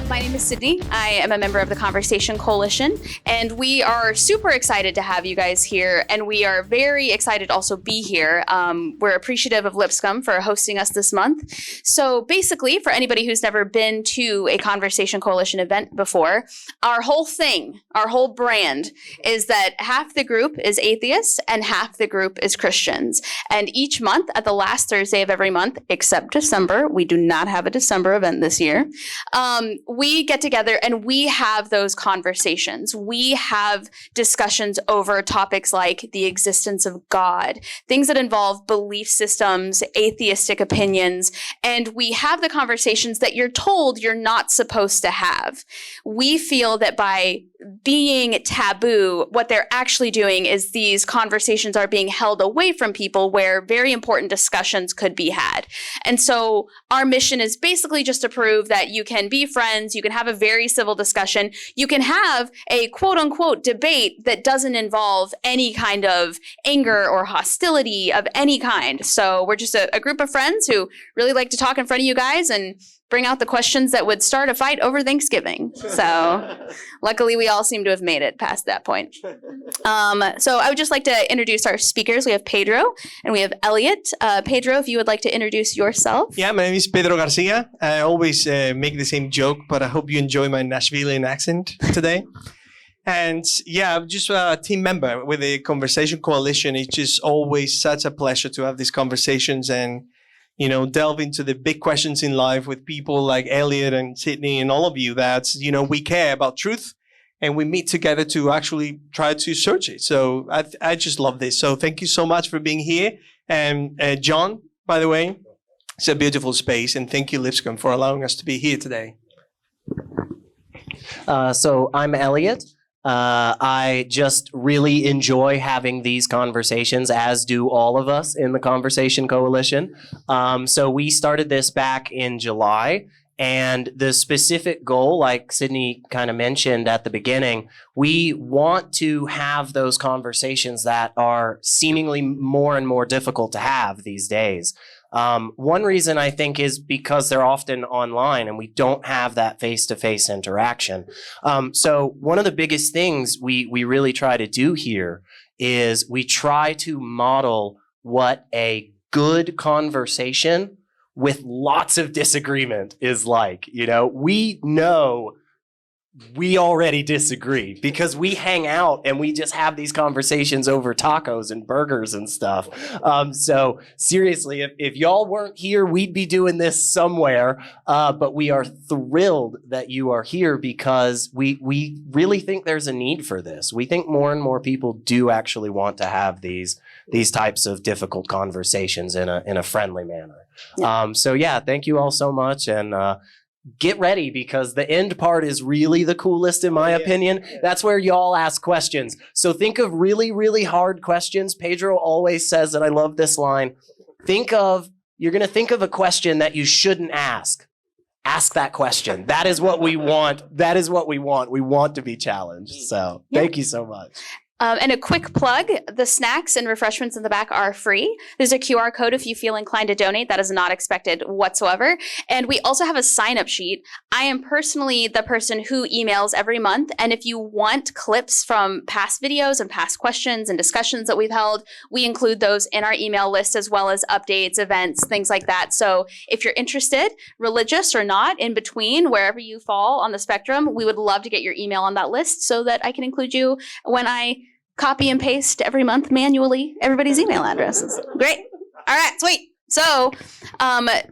My name is Sydney. I am a member of the Conversation Coalition, and we are super excited to have you guys here, and we are very excited to also be here. We're appreciative of Lipscomb for hosting us this month. So basically, for anybody who's never been to a Conversation Coalition event before, our whole thing, our whole brand is that half the group is atheists and half the group is Christians. And each month, at the last Thursday of every month, except December, we do not have a December event this year, we get together and we have those conversations. We have discussions over topics like the existence of God, things that involve belief systems, atheistic opinions, and we have the conversations that you're told you're not supposed to have. We feel that by being taboo, what they're actually doing is these conversations are being held away from people where very important discussions could be had. And so our mission is basically just to prove that you can be friends, you can have a very civil discussion, you can have a quote unquote debate that doesn't involve any kind of anger or hostility of any kind. So we're just a group of friends who really like to talk in front of you guys and bring out the questions that would start a fight over Thanksgiving. So luckily we all seem to have made it past that point. So I would just like to introduce our speakers. We have Pedro and we have Elliott. Pedro, if you would like to introduce yourself. Yeah, my name is Pedro Garcia. I always make the same joke, but I hope you enjoy my Nashvilleian accent today. And yeah, I'm just a team member with the Conversation Coalition. It's just always such a pleasure to have these conversations and delve into the big questions in life with people like Elliott and Sydney and all of you that, we care about truth and we meet together to actually try to search it. So I just love this. So thank you so much for being here. And John, by the way, it's a beautiful space. And thank you, Lipscomb, for allowing us to be here today. So I'm Elliott. I just really enjoy having these conversations, as do all of us in the Conversation Coalition. So we started this back in July, and the specific goal, like Sydney kind of mentioned at the beginning, we want to have those conversations that are seemingly more and more difficult to have these days. One reason I think is because they're often online and we don't have that face-to-face interaction. So one of the biggest things we really try to do here is we try to model what a good conversation with lots of disagreement is like. We know we already disagree because we hang out and we just have these conversations over tacos and burgers and stuff. So seriously, if y'all weren't here, we'd be doing this somewhere. But we are thrilled that you are here because we really think there's a need for this. We think more and more people do actually want to have these types of difficult conversations in a friendly manner. Yeah. So yeah, thank you all so much. And get ready because the end part is really the coolest in my opinion. Yeah. That's where y'all ask questions. So think of really, really hard questions. Pedro always says, and I love this line, you're going to think of a question that you shouldn't ask. Ask that question. That is what we want. That is what we want. We want to be challenged. So thank you so much. And a quick plug, the snacks and refreshments in the back are free. There's a QR code if you feel inclined to donate. That is not expected whatsoever. And we also have a sign-up sheet. I am personally the person who emails every month. And if you want clips from past videos and past questions and discussions that we've held, we include those in our email list as well as updates, events, things like that. So if you're interested, religious or not, in between, wherever you fall on the spectrum, we would love to get your email on that list so that I can include you when I copy and paste every month manually everybody's email addresses. Great. All right, sweet. So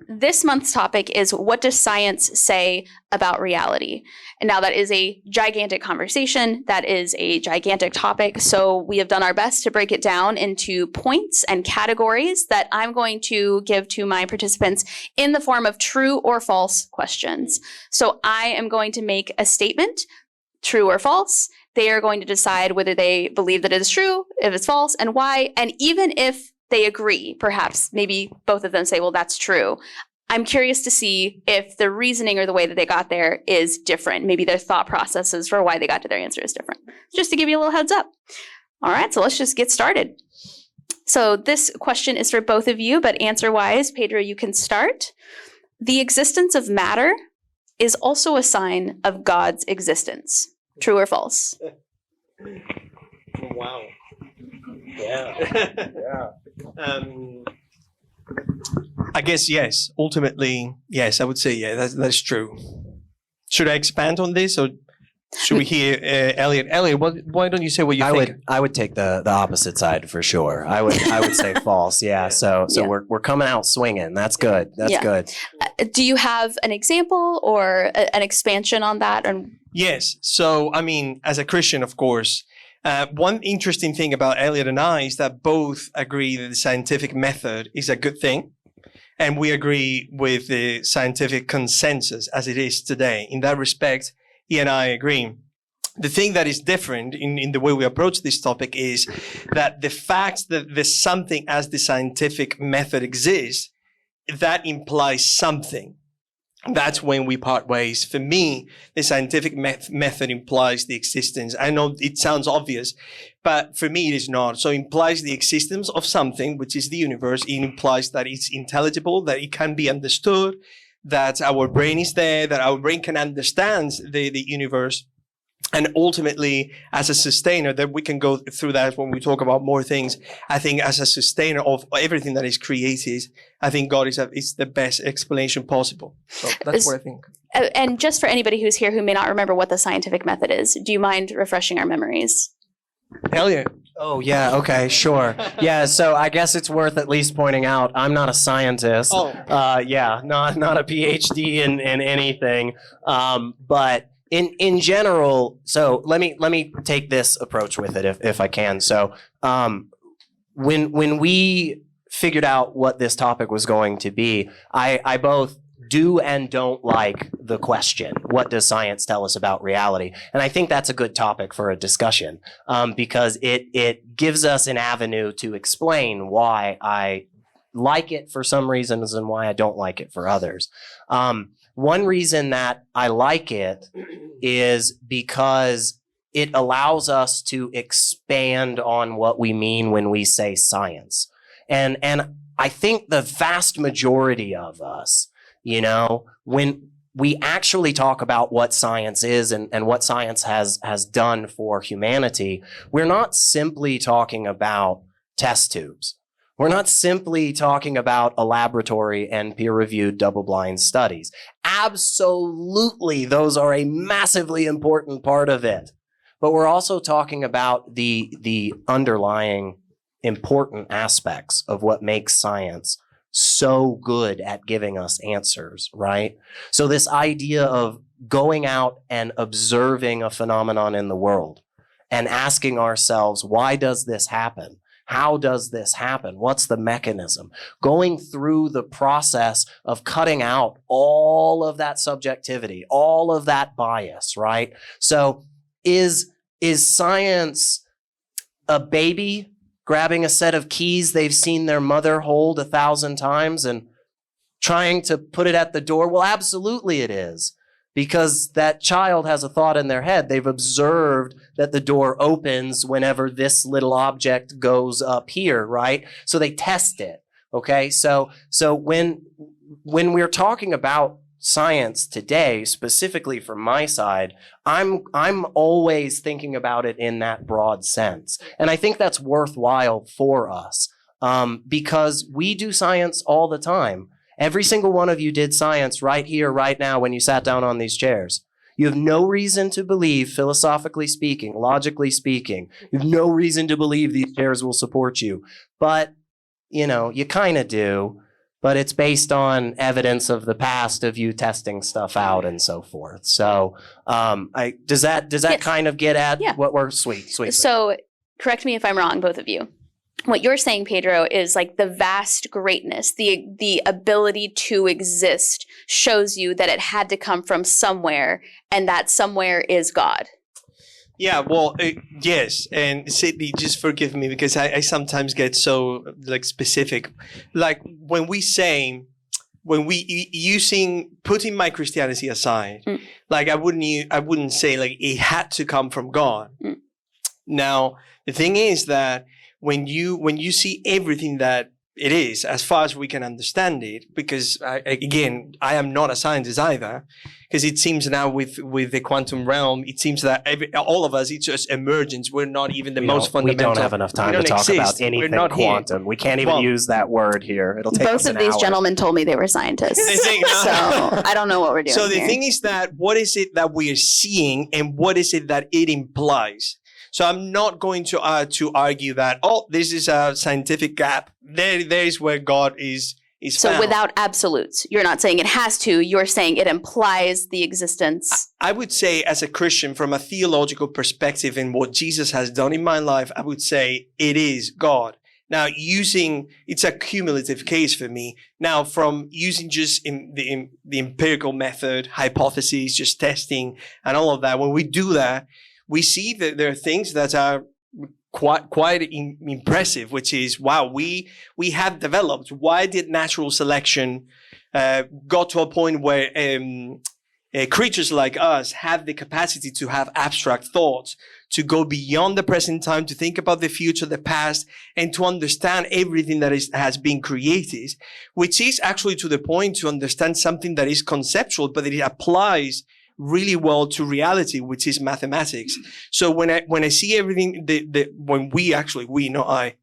this month's topic is, what does science say about reality? And now that is a gigantic conversation. That is a gigantic topic. So we have done our best to break it down into points and categories that I'm going to give to my participants in the form of true or false questions. So I am going to make a statement, true or false. They are going to decide whether they believe that it is true, if it's false, and why. And even if they agree, perhaps, maybe both of them say, well, that's true. I'm curious to see if the reasoning or the way that they got there is different. Maybe their thought processes for why they got to their answer is different. Just to give you a little heads up. All right, so let's just get started. So this question is for both of you, but answer-wise, Pedro, you can start. The existence of matter is also a sign of God's existence. True or false? Wow. Yeah. I guess yes. Ultimately, yes, I would say yeah, that's true. Should I expand on this, or should we hear Elliott? Elliott, why don't you say what you think? I would take the opposite side for sure. I would say false. Yeah. So we're coming out swinging. That's good. That's good. Do you have an example or an expansion on that? Yes. So I mean, as a Christian, of course. One interesting thing about Elliott and I is that both agree that the scientific method is a good thing. And we agree with the scientific consensus as it is today. In that respect, he and I agree. The thing that is different in the way we approach this topic is that the fact that there's something as the scientific method exists, that implies something. That's when we part ways. For me, the scientific method implies the existence. I know it sounds obvious, but for me it is not. So it implies the existence of something, which is the universe. It implies that it's intelligible, that it can be understood, that our brain is there, that our brain can understand the universe. And ultimately, as a sustainer, that we can go through that when we talk about more things. I think as a sustainer of everything that is created, I think God is the best explanation possible. So that's what I think. And just for anybody who's here who may not remember what the scientific method is, do you mind refreshing our memories? Elliott. Oh, yeah. Okay, sure. Yeah, so I guess it's worth at least pointing out I'm not a scientist. Oh. Not a PhD in anything. But in general, so let me take this approach with it if I can. So when we figured out what this topic was going to be, I both do and don't like the question, what does science tell us about reality? And I think that's a good topic for a discussion because it gives us an avenue to explain why I like it for some reasons and why I don't like it for others. One reason that I like it is because it allows us to expand on what we mean when we say science. And I think the vast majority of us, you know, when we actually talk about what science is and what science has done for humanity, we're not simply talking about test tubes. We're not simply talking about a laboratory and peer-reviewed double-blind studies. Absolutely, those are a massively important part of it. But we're also talking about the underlying important aspects of what makes science so good at giving us answers, right? So this idea of going out and observing a phenomenon in the world and asking ourselves, why does this happen? How does this happen? What's the mechanism? Going through the process of cutting out all of that subjectivity, all of that bias, right? So is science a baby grabbing a set of keys they've seen their mother hold 1,000 times and trying to put it at the door? Well, absolutely it is. Because that child has a thought in their head. They've observed that the door opens whenever this little object goes up here, right? So they test it, okay? So when we're talking about science today, specifically from my side, I'm always thinking about it in that broad sense. And I think that's worthwhile for us because we do science all the time. Every single one of you did science right here, right now, when you sat down on these chairs. You have no reason to believe, philosophically speaking, logically speaking, you have no reason to believe these chairs will support you. But, you know, you kind of do, but it's based on evidence of the past of you testing stuff out and so forth. So does that kind of get at what we're sweet. So correct me if I'm wrong, both of you. What you're saying, Pedro, is like the vast greatness, the ability to exist shows you that it had to come from somewhere, and that somewhere is God. Yeah, well, yes. And Sydney, just forgive me because I sometimes get so like specific. Like when we putting my Christianity aside, like I wouldn't say like it had to come from God. Now, the thing is that when you see everything that it is, as far as we can understand it, because again, I am not a scientist either, because it seems now with the quantum realm, it seems that all of us, it's just emergence. We're not even the most fundamental. We don't have enough time to talk about anything quantum. We can't even use that word here. It'll take us an hour. Both of these gentlemen told me they were scientists, so I don't know what we're doing. So the here. thing is that what is it that we are seeing, and what is it that it implies? So I'm not going to argue that, this is a scientific gap. There is where God is so found. Without absolutes. You're not saying it has to. You're saying it implies the existence. I would say, as a Christian, from a theological perspective and what Jesus has done in my life, I would say it is God. Now, it's a cumulative case for me. Now, from using just the empirical method, hypotheses, just testing and all of that, when we do that, we see that there are things that are quite impressive, which is, wow, we have developed. Why did natural selection got to a point where creatures like us have the capacity to have abstract thoughts, to go beyond the present time, to think about the future, the past, and to understand everything that has been created, which is actually to the point to understand something that is conceptual, but it applies really well to reality, which is mathematics. So when I see everything, I,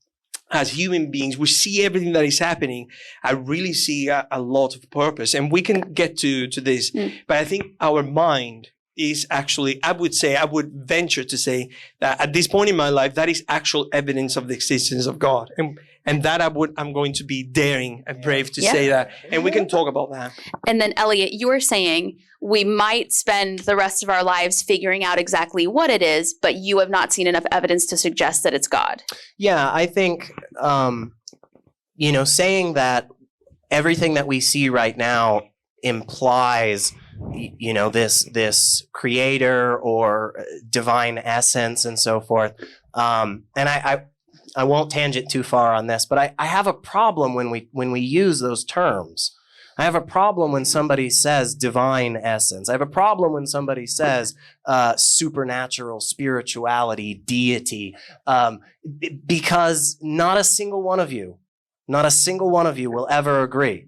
as human beings, we see everything that is happening, I really see a lot of purpose. And we can get to this, but I think our mind is actually, I would venture to say that at this point in my life, that is actual evidence of the existence of God. And that I'm going to be daring and brave to say that. And we can talk about that. And then, Elliott, you were saying we might spend the rest of our lives figuring out exactly what it is, but you have not seen enough evidence to suggest that it's God. Yeah, I think, saying that everything that we see right now implies, this creator or divine essence and so forth. And I won't tangent too far on this, but I have a problem when we use those terms. I have a problem when somebody says divine essence. I have a problem when somebody says supernatural spirituality, deity, because not a single one of you will ever agree.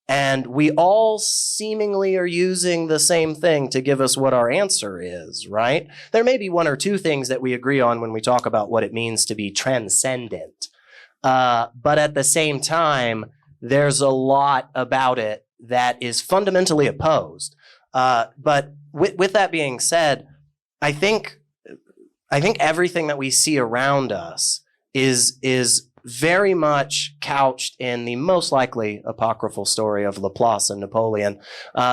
And we all seemingly are using the same thing to give us what our answer is, right? There may be one or two things that we agree on when we talk about what it means to be transcendent. But at the same time, there's a lot about it that is fundamentally opposed. But with that being said, I think everything that we see around us is very much couched in the most likely apocryphal story of Laplace and Napoleon.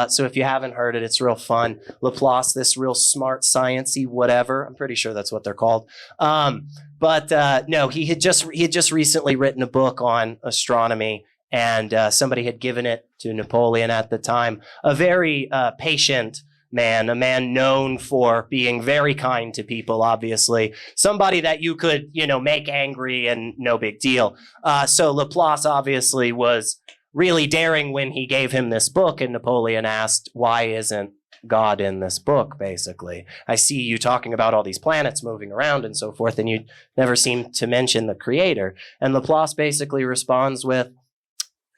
So if you haven't heard it, it's real fun. Laplace, this real smart, sciencey, whatever. I'm pretty sure that's what they're called. No, he had just recently written a book on astronomy, and somebody had given it to Napoleon at the time. A very patient man, a man known for being very kind to people, obviously. Somebody that you could, make angry and no big deal. So Laplace obviously was really daring when he gave him this book, and Napoleon asked, why isn't God in this book, basically? I see you talking about all these planets moving around and so forth, and you never seem to mention the creator. And Laplace basically responds with,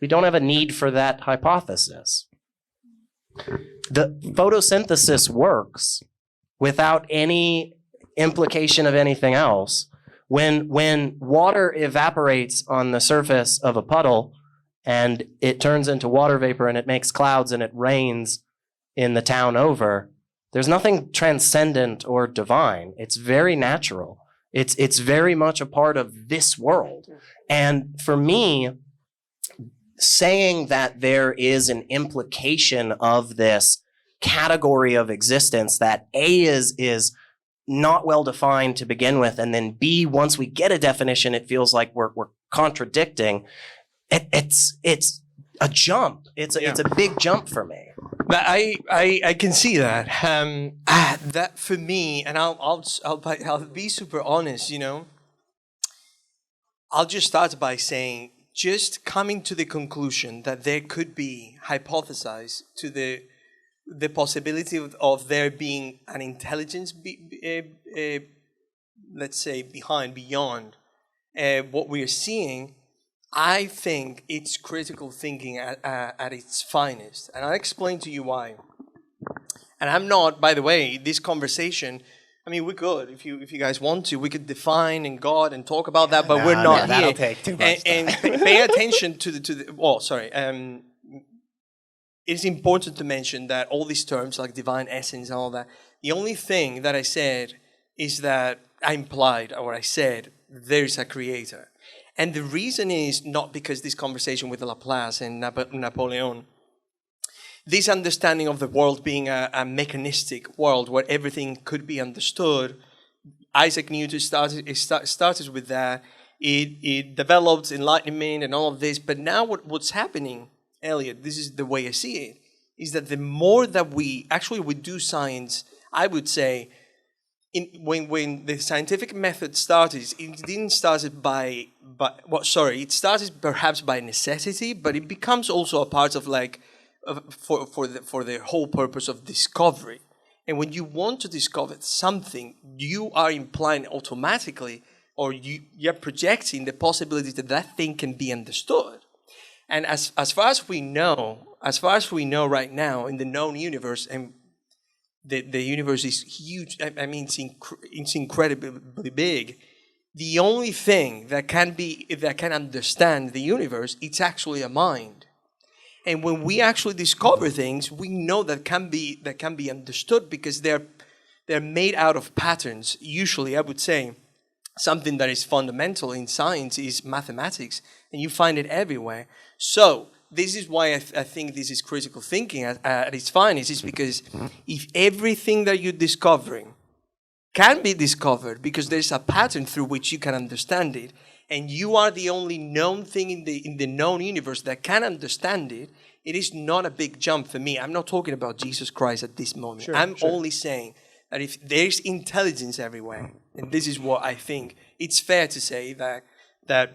we don't have a need for that hypothesis. The photosynthesis works without any implication of anything else. When water evaporates on the surface of a puddle and it turns into water vapor and it makes clouds and it rains in the town over, there's nothing transcendent or divine. It's very natural. It's very much a part of this world. And for me, saying that there is an implication of this category of existence, that A is not well defined to begin with, and then B, once we get a definition, it feels like we're contradicting. It's a jump. It's a big jump for me. But I can see that. That for me, and I'll be super honest. I'll just start by saying, just coming to the conclusion that there could be hypothesized to the possibility of there being an intelligence, let's say, beyond what we are seeing, I think it's critical thinking at its finest. And I'll explain to you why. And I'm not, by the way, this conversation, I mean, we could, if you guys want to, we could define and God and talk about that, but we're not here. That'll take too much time. And pay attention to it's important to mention that all these terms like divine essence and all that, the only thing that I said is that I implied, or I said, there is a creator. And the reason is not because this conversation with Laplace and Napoleon, this understanding of the world being a mechanistic world where everything could be understood, Isaac Newton started with that. It developed enlightenment and all of this. But now what's happening, Elliott, this is the way I see it, is that the more that we do science, I would say, when the scientific method started, it didn't start it started perhaps by necessity, but it becomes also a part of for the whole purpose of discovery. And when you want to discover something, you are implying automatically, or you're projecting the possibility that that thing can be understood. And as far as we know right now in the known universe, and the universe is huge. I mean, it's incredibly big. The only thing that can understand the universe, it's actually a mind. And when we actually discover things, we know that can be understood because they're made out of patterns. Usually, I would say, something that is fundamental in science is mathematics, and you find it everywhere. So this is why I think this is critical thinking at its finest, is because if everything that you're discovering can be discovered because there's a pattern through which you can understand it, and you are the only known thing in the known universe that can understand it, it is not a big jump for me. I'm not talking about Jesus Christ at this moment. I'm only saying that if there's intelligence everywhere, and this is what I think, it's fair to say that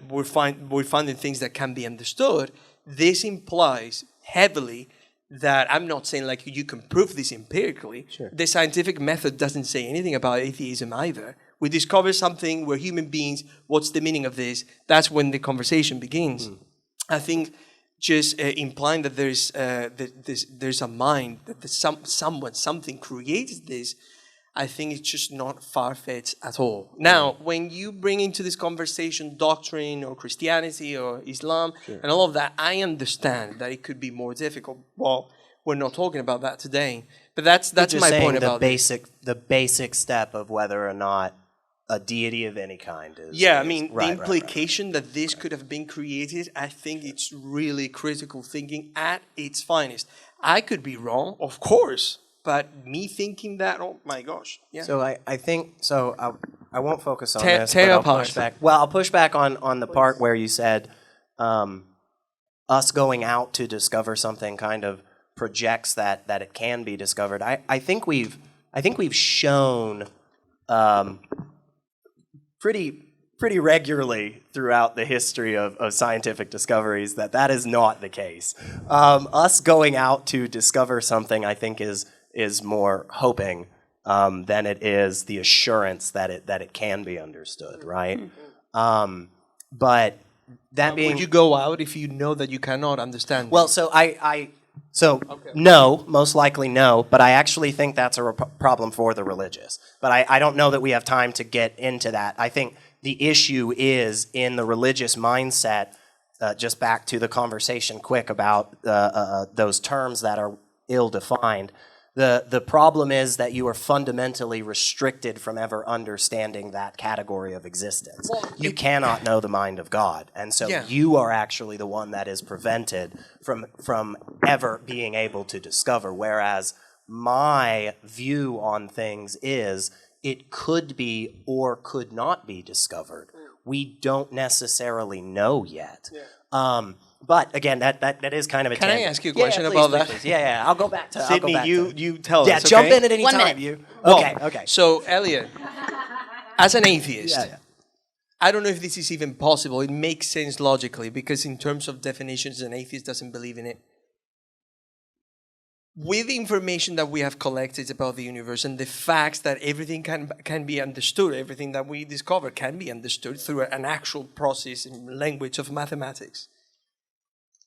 we're finding things that can be understood. This implies heavily that I'm not saying like you can prove this empirically. Sure. The scientific method doesn't say anything about atheism either. We discover something, we're human beings, what's the meaning of this? That's when the conversation begins. I think just implying that there's a mind, that something created this, I think it's just not far-fetched at all. Now, when you bring into this conversation doctrine or Christianity or Islam and all of that, I understand that it could be more difficult. Well, we're not talking about that today, but that's my point about the basic step of whether or not a deity of any kind is. Yeah, I mean, the implication that this could have been created, I think it's really critical thinking at its finest. I could be wrong, of course. But me thinking that, oh my gosh. Yeah. So I think, I won't focus on this, but I'll push back. Well, I'll push back on the part where you said us going out to discover something kind of projects that it can be discovered. I think we've shown pretty regularly throughout the history of scientific discoveries that is not the case. Us going out to discover something, I think, is more hoping than it is the assurance that it can be understood, right? But that being, would you go out if you know that you cannot understand? Well, so no, most likely no. But I actually think that's a problem for the religious. But I don't know that we have time to get into that. I think the issue is in the religious mindset. Just back to the conversation quick about those terms that are ill-defined. The problem is that you are fundamentally restricted from ever understanding that category of existence. Well, you cannot know the mind of God. And so you are actually the one that is prevented from ever being able to discover. Whereas my view on things is it could be or could not be discovered. We don't necessarily know yet. But again, that is kind of a tangent. Can I ask you a question about that? Please. Yeah, I'll go back to Sydney, you tell us. Yeah, jump in at any 1 time. minute. Okay. So, Elliott, as an atheist, I don't know if this is even possible. It makes sense logically because in terms of definitions, an atheist doesn't believe in it. with the information that we have collected about the universe and the facts that everything can be understood, everything that we discover can be understood through an actual process in language of mathematics.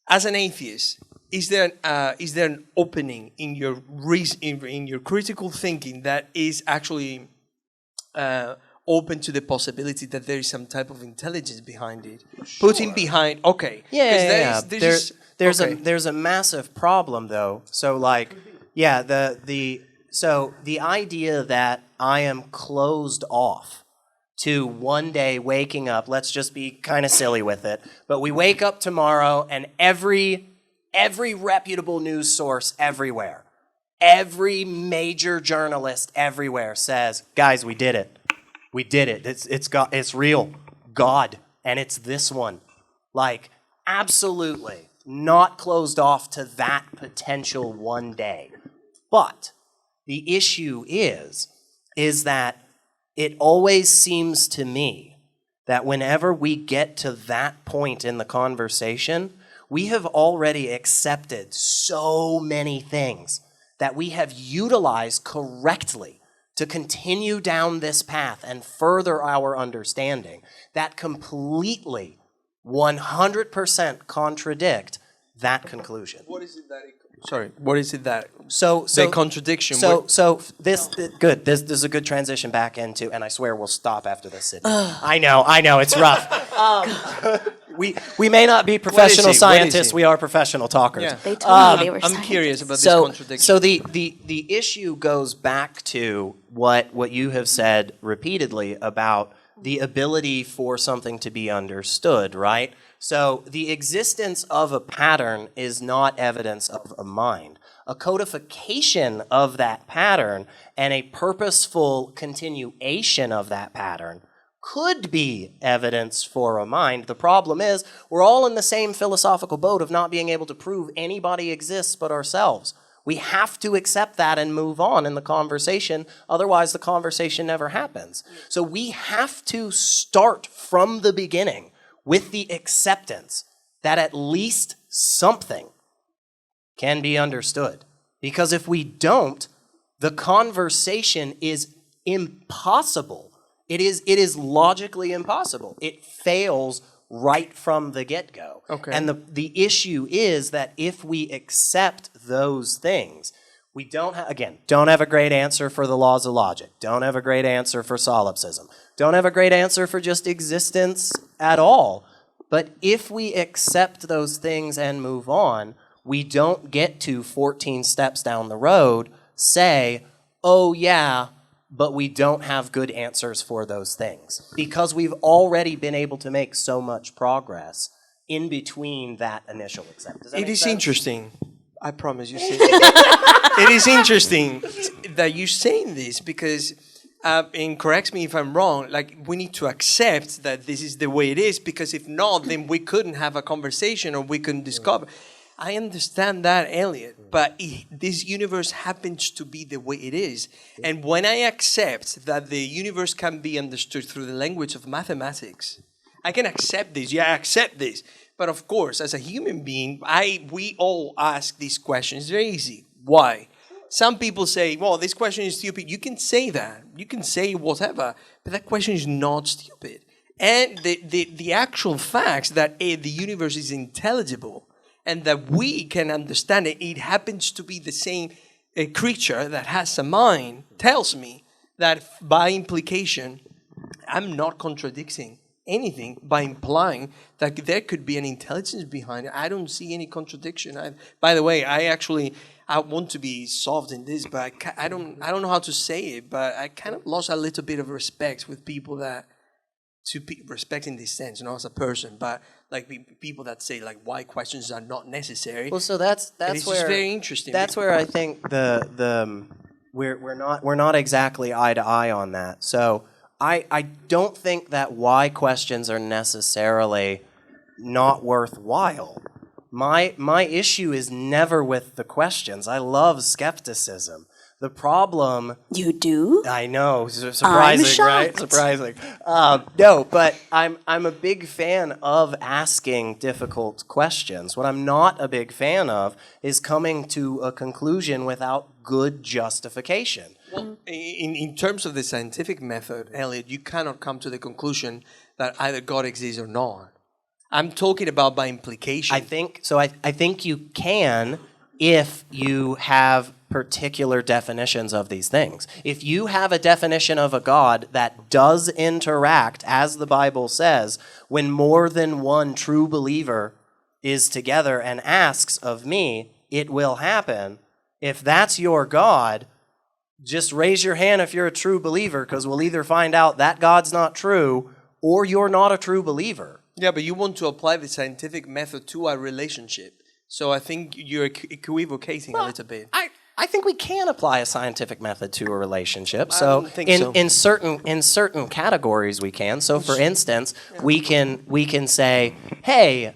As an atheist, is there an opening in your in your critical thinking that is actually open to the possibility that there is some type of intelligence behind it? Sure. Putting behind, okay. Yeah. There's a massive problem though. So like, yeah, the idea that I am closed off to one day waking up, let's just be kind of silly with it, but we wake up tomorrow and every reputable news source everywhere, every major journalist everywhere says, guys, we did it. We did it. It's real. God. And it's this one. Like, absolutely not closed off to that potential one day. But the issue is that it always seems to me that whenever we get to that point in the conversation, we have already accepted so many things that we have utilized correctly to continue down this path and further our understanding that completely 100% contradict that conclusion. What is it that what is it that the contradiction? Good. This is a good transition back into, and I swear we'll stop after this. Sydney. I know, it's rough. We may not be professional scientists. We are professional talkers. Yeah. They told me they were I'm curious about this contradiction. So the issue goes back to what you have said repeatedly about the ability for something to be understood, right? So the existence of a pattern is not evidence of a mind. A codification of that pattern and a purposeful continuation of that pattern could be evidence for a mind. The problem is we're all in the same philosophical boat of not being able to prove anybody exists but ourselves. We have to accept that and move on in the conversation. Otherwise, the conversation never happens. So we have to start from the beginning with the acceptance that at least something can be understood. Because if we don't, the conversation is impossible. It is logically impossible. It fails right from the get-go. Okay. And the issue is that if we accept those things, we don't have a great answer for the laws of logic. Don't have a great answer for solipsism. Don't have a great answer for just existence at all. But if we accept those things and move on, we don't get to 14 steps down the road, say, oh yeah, but we don't have good answers for those things. Because we've already been able to make so much progress in between that initial acceptance. It is interesting. I promise you. It is interesting that you're saying this because, and correct me if I'm wrong, like we need to accept that this is the way it is because if not, then we couldn't have a conversation or we couldn't discover. I understand that, Elliott, but this universe happens to be the way it is. And when I accept that the universe can be understood through the language of mathematics, I can accept this. Yeah, I accept this. But of course, as a human being, we all ask these questions. It's very easy. Why? Some people say, well, this question is stupid. You can say that. You can say whatever. But that question is not stupid. And the actual facts that the universe is intelligible and that we can understand it, it happens to be the same creature that has a mind, tells me that by implication, I'm not contradicting anything by implying that there could be an intelligence behind it. I don't see any contradiction. By the way, I want to be soft in this, but I don't know how to say it, but I kind of lost a little bit of respect with people that, respect in this sense, not as a person, but like people that say like why questions are not necessary. Well, so that's where it's just very interesting. That's where I think we're not exactly eye to eye on that. So I don't think that why questions are necessarily not worthwhile. My issue is never with the questions. I love skepticism. The problem... You do? I know, surprising, right? Surprising. No, but I'm a big fan of asking difficult questions. What I'm not a big fan of is coming to a conclusion without good justification. Well, in terms of the scientific method, Elliott, you cannot come to the conclusion that either God exists or not. I'm talking about by implication. I think you can if you have particular definitions of these things. If you have a definition of a God that does interact, as the Bible says, when more than one true believer is together and asks of me, it will happen. If that's your God, just raise your hand if you're a true believer, because we'll either find out that God's not true or you're not a true believer. Yeah, but you want to apply the scientific method to a relationship. So I think you're equivocating a little bit. I think we can apply a scientific method to a relationship. I don't think so. In certain categories we can. So for instance, we can say, hey,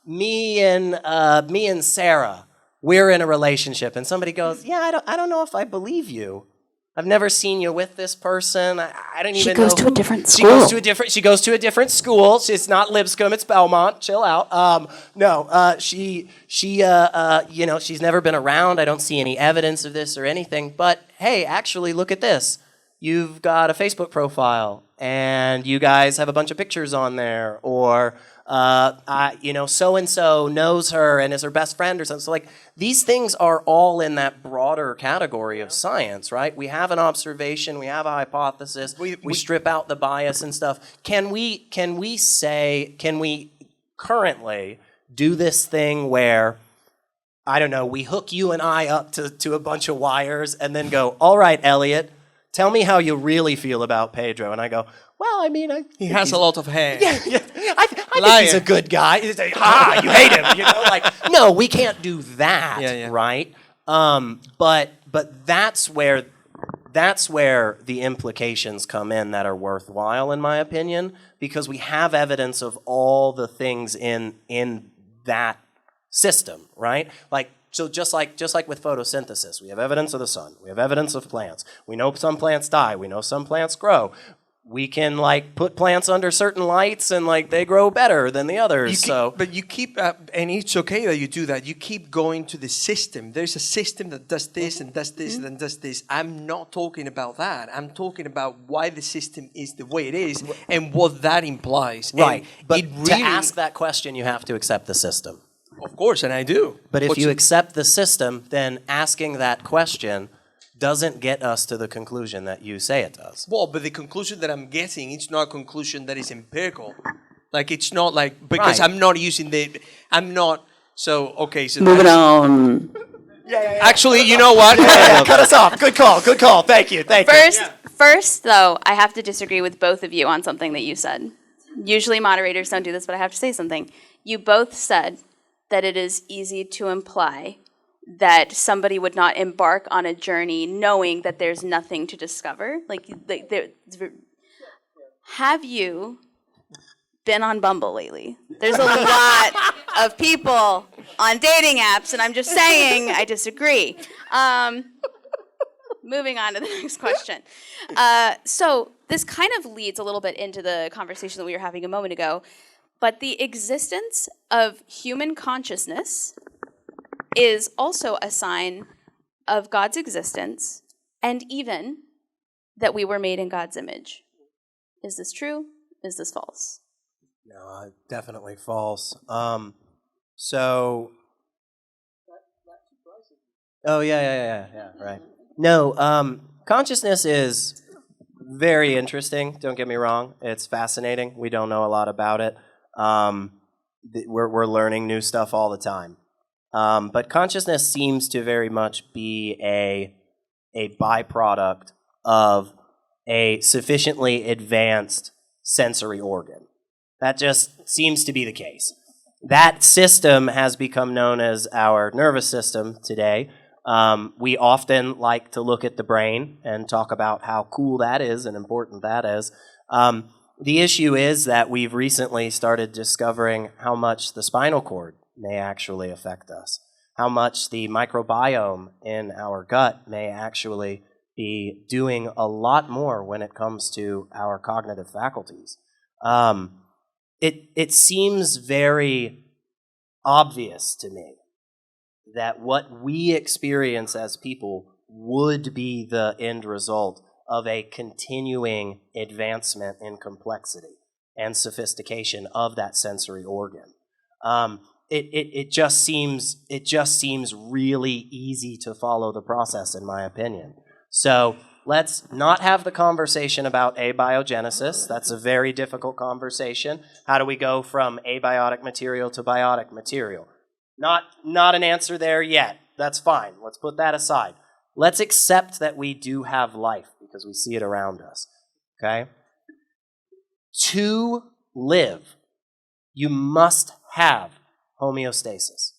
me and Sarah, we're in a relationship, and somebody goes, yeah, I don't know if I believe you. I've never seen you with this person. I don't even know. She goes to a different school. She goes to a different school. It's not Lipscomb. It's Belmont. Chill out. She's never been around. I don't see any evidence of this or anything. But hey, actually, look at this. You've got a Facebook profile, and you guys have a bunch of pictures on there, or so and so knows her and is her best friend or something. So these things are all in that broader category of science, right? We have an observation, we have a hypothesis, we strip out the bias and stuff. Can we currently do this thing where, I don't know, we hook you and I up to a bunch of wires and then go, all right, Elliott, tell me how you really feel about Pedro. And I go, well, I mean, he has a lot of hair. Yeah. I think he's a good guy. You hate him. No, we can't do that, right? But that's where the implications come in that are worthwhile, in my opinion, because we have evidence of all the things in that system, right? So just like with photosynthesis, we have evidence of the sun. We have evidence of plants. We know some plants die. We know some plants grow. We can put plants under certain lights and they grow better than the others. But you keep, and it's okay that you do that. You keep going to the system. There's a system that does this and does this and does this. I'm not talking about that. I'm talking about why the system is the way it is and what that implies. Right. But to ask that question, you have to accept the system. Of course, and I do. But if you accept the system, then asking that question doesn't get us to the conclusion that you say it does. Well, but the conclusion that I'm getting, it's not a conclusion that is empirical. It's not because right. I'm not using moving on. Yeah. Actually, you know what? Cut us off. Good call. Thank you. First, though, I have to disagree with both of you on something that you said. Usually moderators don't do this, but I have to say something. You both said that it is easy to imply that somebody would not embark on a journey knowing that there's nothing to discover. Have you been on Bumble lately? There's a lot of people on dating apps, and I'm just saying I disagree. Moving on to the next question. So this kind of leads a little bit into the conversation that we were having a moment ago, but the existence of human consciousness is also a sign of God's existence, and even that we were made in God's image. Is this true? Is this false? No, definitely false. Oh, yeah, right. No, consciousness is very interesting, don't get me wrong. It's fascinating. We don't know a lot about it. We're learning new stuff all the time. But consciousness seems to very much be a byproduct of a sufficiently advanced sensory organ. That just seems to be the case. That system has become known as our nervous system today. We often like to look at the brain and talk about how cool that is and important that is. The issue is that we've recently started discovering how much the spinal cord may actually affect us, how much the microbiome in our gut may actually be doing a lot more when it comes to our cognitive faculties. It seems very obvious to me that what we experience as people would be the end result of a continuing advancement in complexity and sophistication of that sensory organ. It just seems really easy to follow the process, in my opinion. So let's not have the conversation about abiogenesis. That's a very difficult conversation. How do we go from abiotic material to biotic material? Not an answer there yet. That's fine. Let's put that aside. Let's accept that we do have life because we see it around us. Okay? To live, you must have homeostasis.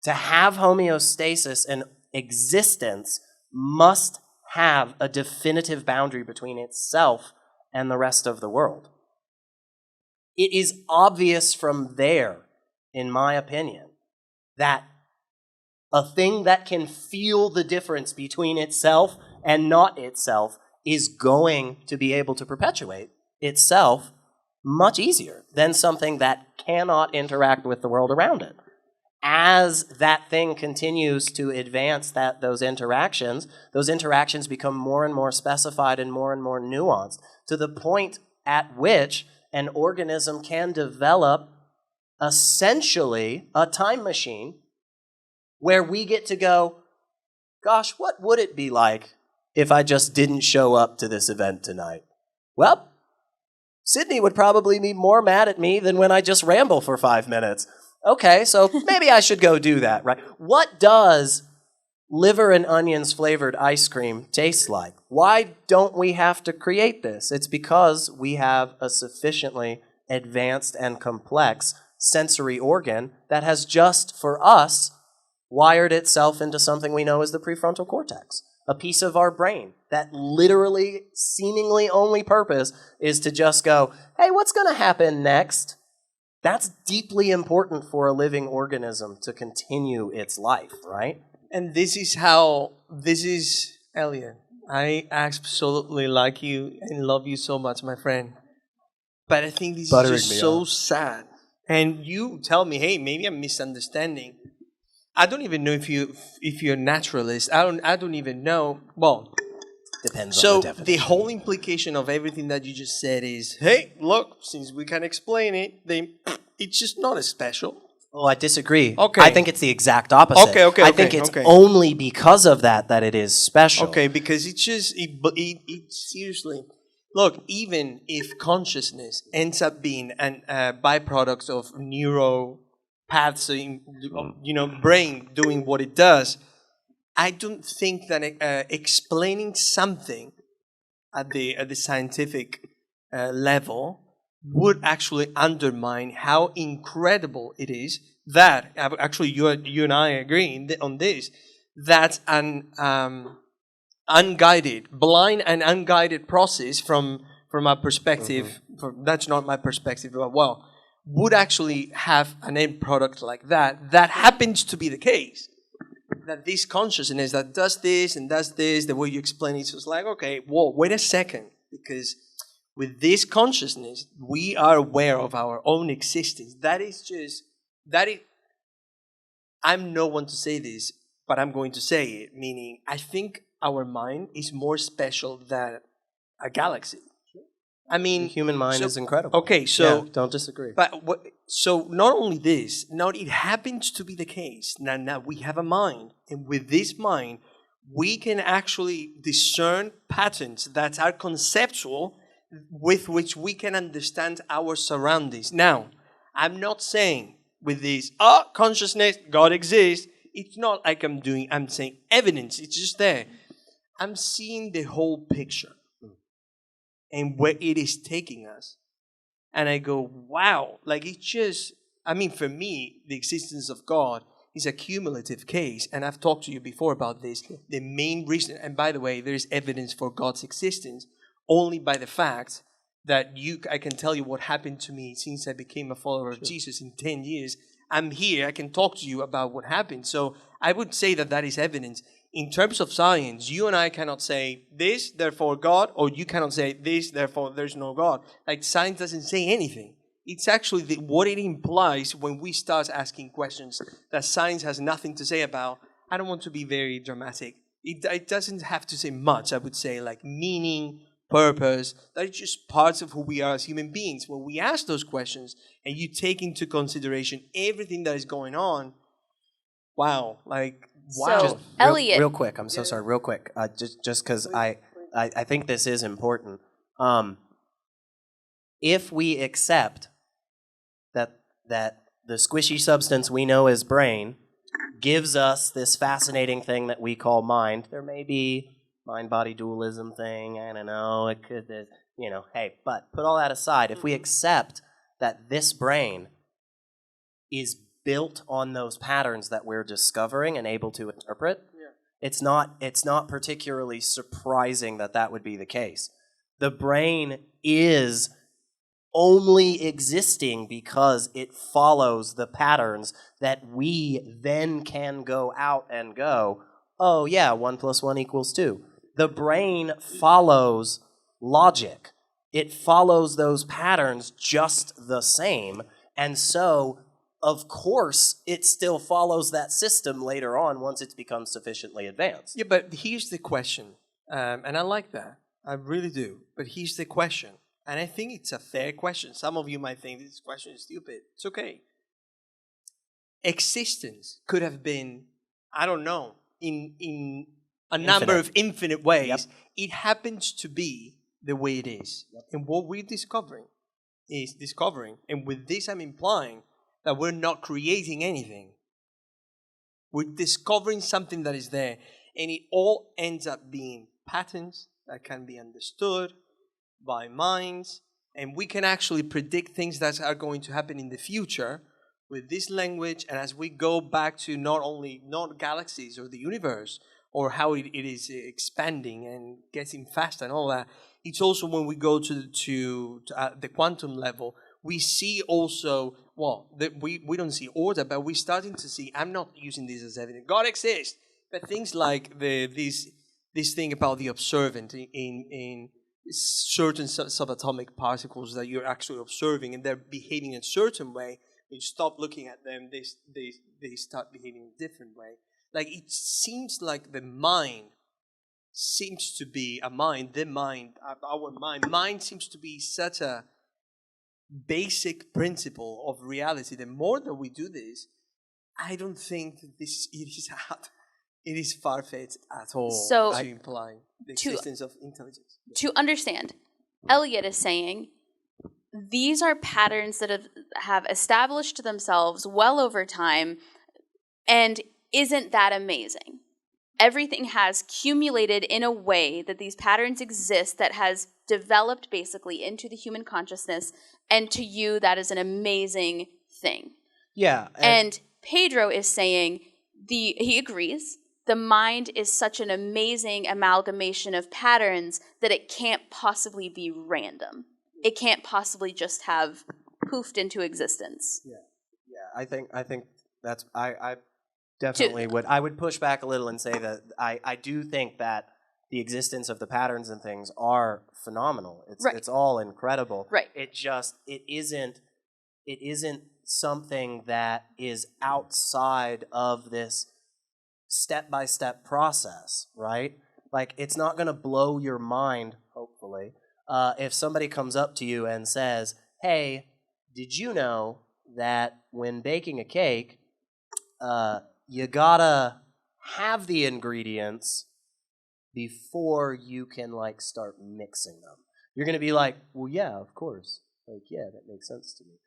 To have homeostasis, an existence must have a definitive boundary between itself and the rest of the world. It is obvious from there, in my opinion, that a thing that can feel the difference between itself and not itself is going to be able to perpetuate itself much easier than something that cannot interact with the world around it. As that thing continues to advance those interactions become more and more specified and more nuanced, to the point at which an organism can develop essentially a time machine where we get to go, gosh, what would it be like if I just didn't show up to this event tonight? Well, Sydney would probably be more mad at me than when I just ramble for 5 minutes. Okay, so maybe I should go do that, right? What does liver and onions flavored ice cream taste like? Why don't we have to create this? It's because we have a sufficiently advanced and complex sensory organ that has just, for us, wired itself into something we know as the prefrontal cortex, a piece of our brain that literally, seemingly only purpose is to just go, hey, what's going to happen next? That's deeply important for a living organism to continue its life, right? And this is Elliott. I absolutely like you and love you so much, my friend. But I think this is just so sad. And you tell me, hey, maybe I'm misunderstanding. I don't even know if you're a naturalist. I don't even know. Well, depends on the definition. So the whole implication of everything that you just said is, hey, look, since we can explain it, it's just not as special. Oh, I disagree. Okay. I think it's the exact opposite. I think it's only because of that it is special. Okay, because it's just, it seriously, look, even if consciousness ends up being a byproduct of neural paths in, brain doing what it does, I don't think that explaining something at the scientific level would actually undermine how incredible it is that, actually you and I agree on this, that an blind and unguided process from a perspective, that's not my perspective, but would actually have an end product like that happens to be the case. That this consciousness that does this and does this, the way you explain it, it's like, okay, whoa, wait a second, because with this consciousness, we are aware of our own existence. I'm no one to say this, but I'm going to say it, meaning I think our mind is more special than a galaxy. I mean, the human mind is incredible. Okay, so don't disagree. But so not only this, now it happens to be the case. Now we have a mind, and with this mind, we can actually discern patterns that are conceptual, with which we can understand our surroundings. Now, I'm not saying with this, consciousness, God exists. It's not like I'm saying evidence. It's just there. I'm seeing the whole picture and where it is taking us. And I go, wow, like it's just, for me, the existence of God is a cumulative case. And I've talked to you before about this. The main reason, and by the way, there is evidence for God's existence only by the fact that I can tell you what happened to me since I became a follower of Jesus in 10 years. I'm here, I can talk to you about what happened. So I would say that that is evidence. In terms of science, you and I cannot say this, therefore God, or you cannot say this, therefore there's no God. Like science doesn't say anything. It's actually what it implies when we start asking questions that science has nothing to say about. I don't want to be very dramatic. It doesn't have to say much, I would say, like meaning, purpose. That is just parts of who we are as human beings. When we ask those questions and you take into consideration everything that is going on, wow, like, wow. So, Elliott. Real quick, I'm so sorry, real quick. Just because I think this is important. If we accept that the squishy substance we know as brain gives us this fascinating thing that we call mind, there may be mind-body dualism thing, I don't know, it could, hey, but put all that aside. If we accept that this brain is built on those patterns that we're discovering and able to interpret, it's not particularly surprising that would be the case. The brain is only existing because it follows the patterns that we then can go out and go, oh yeah, 1 + 1 = 2. The brain follows logic. It follows those patterns just the same. And so, of course, it still follows that system later on once it's become sufficiently advanced. Yeah, but here's the question. And I like that. I really do. But here's the question. And I think it's a fair question. Some of you might think this question is stupid. It's okay. Existence could have been, I don't know, in a number of infinite ways. Yep. It happens to be the way it is. Yep. And what we're discovering, and with this I'm implying that we're not creating anything. We're discovering something that is there. And it all ends up being patterns that can be understood by minds, and we can actually predict things that are going to happen in the future with this language. And as we go back to not galaxies or the universe or how it is expanding and getting faster and all that, it's also when we go to the quantum level, we see also, we don't see order, but we're starting to see, I'm not using this as evidence, God exists, but things like this thing about the observant in certain subatomic particles that you're actually observing, and they're behaving in a certain way. When you stop looking at them, they start behaving in a different way. Like, it seems like the mind seems to be our mind seems to be such a basic principle of reality. The more that we do this, I don't think that it is far-fetched at all to imply the existence of intelligence. To understand, Elliott is saying these are patterns that have established themselves well over time, and isn't that amazing? Everything has accumulated in a way that these patterns exist that has developed basically into the human consciousness, and to you that is an amazing thing. Yeah. And Pedro is saying he agrees. The mind is such an amazing amalgamation of patterns that it can't possibly be random. It can't possibly just have poofed into existence. Yeah. I think that's I definitely would. I would push back a little and say that I do think that the existence of the patterns and things are phenomenal. It's all incredible. Right. It isn't something that is outside of this step-by-step process, right? Like, it's not going to blow your mind, hopefully, if somebody comes up to you and says, hey, did you know that when baking a cake, you gotta have the ingredients before you can, like, start mixing them? You're going to be like, well, yeah, of course. Like, yeah, that makes sense to me.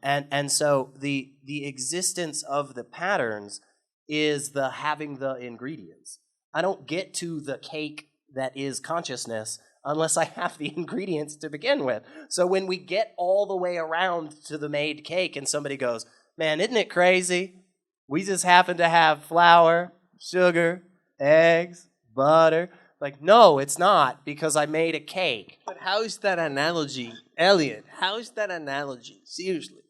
And so the existence of the patterns is the having the ingredients. I don't get to the cake that is consciousness unless I have the ingredients to begin with. So when we get all the way around to the made cake and somebody goes, man, isn't it crazy? We just happen to have flour, sugar, eggs, butter. Like, no, it's not, because I made a cake. But how is that analogy, Elliott? How is that analogy? Seriously.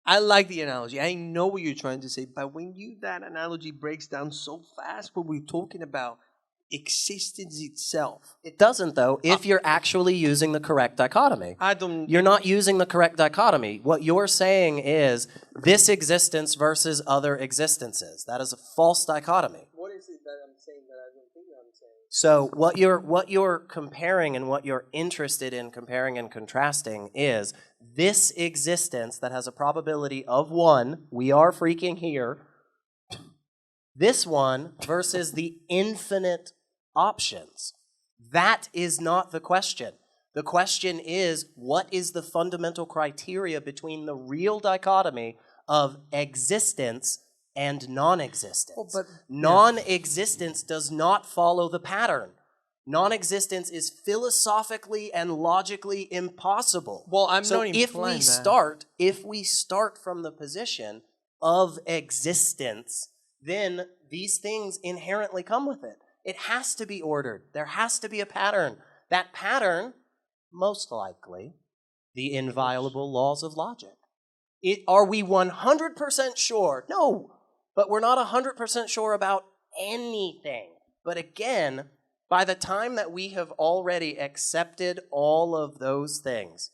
I like the analogy. I know what you're trying to say, but when that analogy breaks down so fast, what we're talking about existence itself. It doesn't, though, if you're actually using the correct dichotomy. You're not using the correct dichotomy. What you're saying is this existence versus other existences. That is a false dichotomy. What is it that I'm saying that I don't think I'm saying? So what you're comparing and what you're interested in comparing and contrasting is this existence that has a probability of 1, we are freaking here, this one versus the infinite options. That is not the question. The question is, what is the fundamental criteria between the real dichotomy of existence and non-existence? Non-existence does not follow the pattern. Non-existence is philosophically and logically impossible. Well, I'm so not implying if we start from the position of existence, then these things inherently come with it. It has to be ordered. There has to be a pattern. That pattern, most likely, the inviolable laws of logic. Are we 100% sure? No, but we're not 100% sure about anything. But again, by the time that we have already accepted all of those things,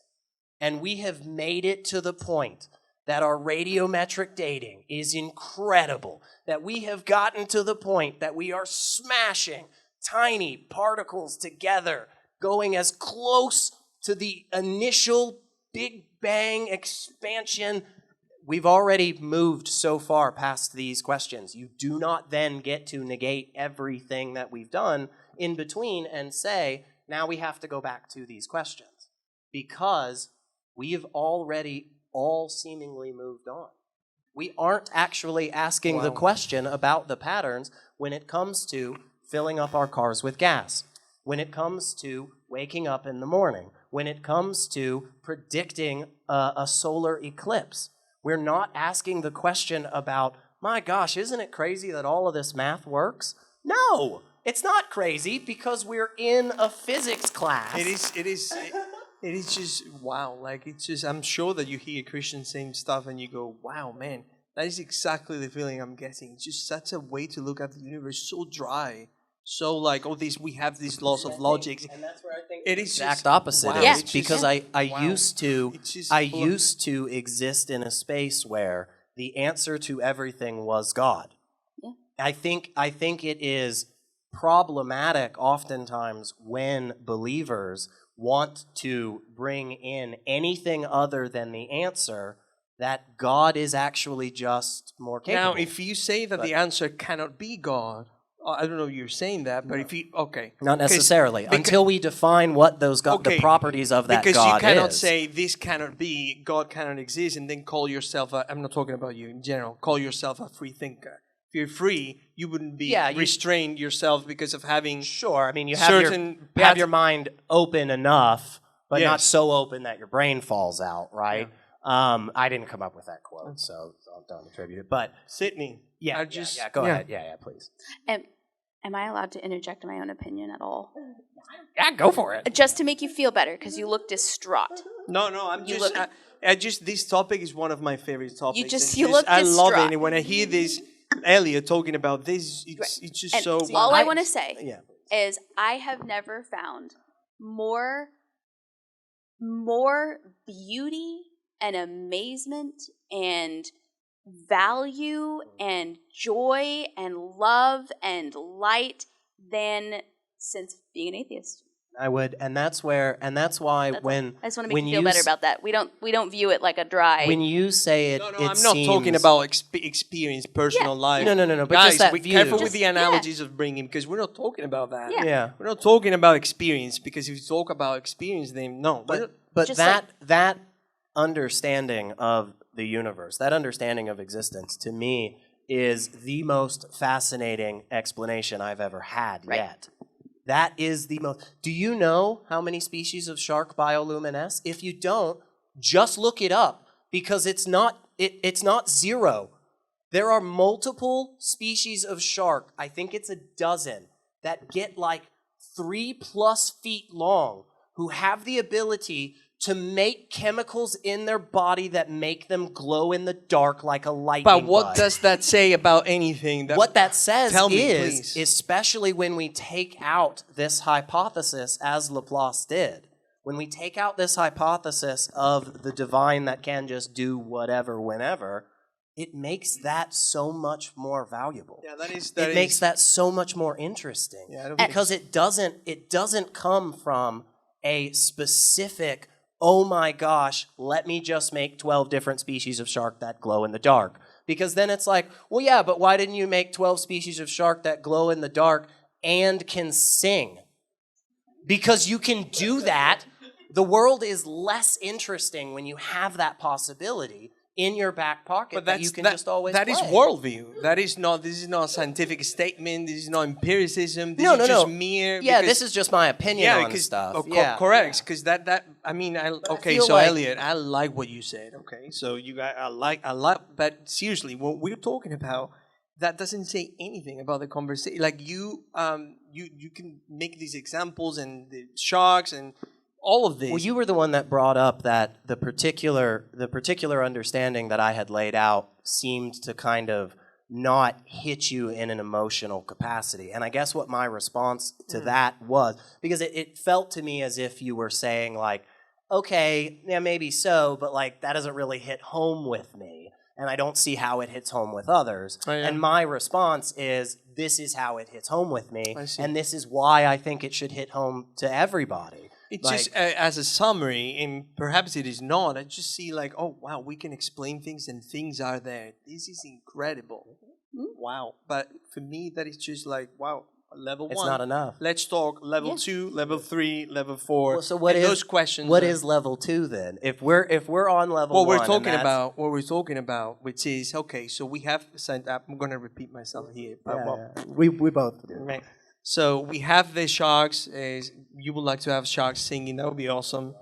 and we have made it to the point that our radiometric dating is incredible, that we have gotten to the point that we are smashing tiny particles together, going as close to the initial Big Bang expansion. We've already moved so far past these questions. You do not then get to negate everything that we've done in between and say, now we have to go back to these questions, because we've already all seemingly moved on. We aren't actually asking the question about the patterns when it comes to filling up our cars with gas, when it comes to waking up in the morning, when it comes to predicting a solar eclipse. We're not asking the question about, my gosh, isn't it crazy that all of this math works? No, it's not crazy, because we're in a physics class. It is just, wow, like it's just, I'm sure that you hear Christians saying stuff and you go, wow, man, that is exactly the feeling I'm getting. It's just such a way to look at the universe, so dry, so like, we have these laws of logic. And that's where I think it the is exact just, opposite wow, is, it's because just, I used to exist in a space where the answer to everything was God. Yeah. I think it is problematic oftentimes when believers want to bring in anything other than the answer that God is actually just more capable. Now, if you say that the answer cannot be God, I don't know if you're saying that, but if you, okay. Not necessarily, until we define what those the properties of that God is. Because you cannot say this cannot be, God cannot exist, and then call yourself I'm not talking about you in general, call yourself a free thinker. If you're free, you wouldn't be restrained yourself because of having Sure, I mean, you have your mind open enough, but not so open that your brain falls out, right? Yeah. I didn't come up with that quote, so don't attribute it. But Sydney, go ahead. Yeah, please. Am I allowed to interject my own opinion at all? Yeah, go for it. Just to make you feel better, because you look distraught. No, I'm just, this topic is one of my favorite topics. You look distraught. I love it, and when I hear this, Elliott talking about this, it's just and so... All I want to say is I have never found more beauty and amazement and value and joy and love and light than since being an atheist. I would, and that's why I just want to make you feel better about that. We don't view it like a dry. When you say it, I'm not talking about experience, personal life. No. But guys, just that be view. careful with the analogies of bringing, because we're not talking about that. Yeah. We're not talking about experience, because if you talk about experience, then no. But that understanding of the universe, that understanding of existence, to me, is the most fascinating explanation I've ever had yet. That is the most... Do you know how many species of shark bioluminesce? If you don't, just look it up, because it's not zero. There are multiple species of shark, I think it's a dozen, that get like 3+ feet long, who have the ability to make chemicals in their body that make them glow in the dark like a lightning But what bud. does that say about anything? What that says Tell me, is, please. especially when we take out this hypothesis, as Laplace did, when we take out this hypothesis of the divine that can just do whatever, whenever, it makes that so much more valuable. Yeah, It makes that so much more interesting. Yeah, I don't because it doesn't come from a specific, oh my gosh, let me just make 12 different species of shark that glow in the dark. Because then it's like, well, yeah, but why didn't you make 12 species of shark that glow in the dark and can sing? Because you can do that. The world is less interesting when you have that possibility in your back pocket, But that you can just always that play. is worldview. This is not a scientific statement. This is not empiricism. This No, is no, just no. Yeah, because- this is just my opinion on stuff. Correct. Because that I mean, okay. feel So like- Elliot, I like what you said. Okay, so you guys, I like. But seriously, what we're talking about, that doesn't say anything about the conversation. Like you can make these examples and the sharks and all of this. Well, you were the one that brought up that the particular understanding that I had laid out seemed to kind of not hit you in an emotional capacity. And I guess what my response to that was, because it felt to me as if you were saying like, okay, yeah, maybe so, but like that doesn't really hit home with me. And I don't see how it hits home with others. Oh, yeah. And my response is, this is how it hits home with me. I see. And this is why I think it should hit home to everybody. It's Like- just as a summary, and perhaps it is not. I just see like, oh wow, we can explain things and things are there. This is incredible. Wow. But for me, that is just like, wow, level It's one. not enough. Let's talk level 2, level 3, level 4. Well, so what and is those questions? What are- is level 2 then? If we're on level what 1, we're talking and that's- about, which is okay. So we have. I'm going to repeat myself here. But, Yeah, we both do. Right. So we have the sharks. You would like to have sharks singing. That would be awesome.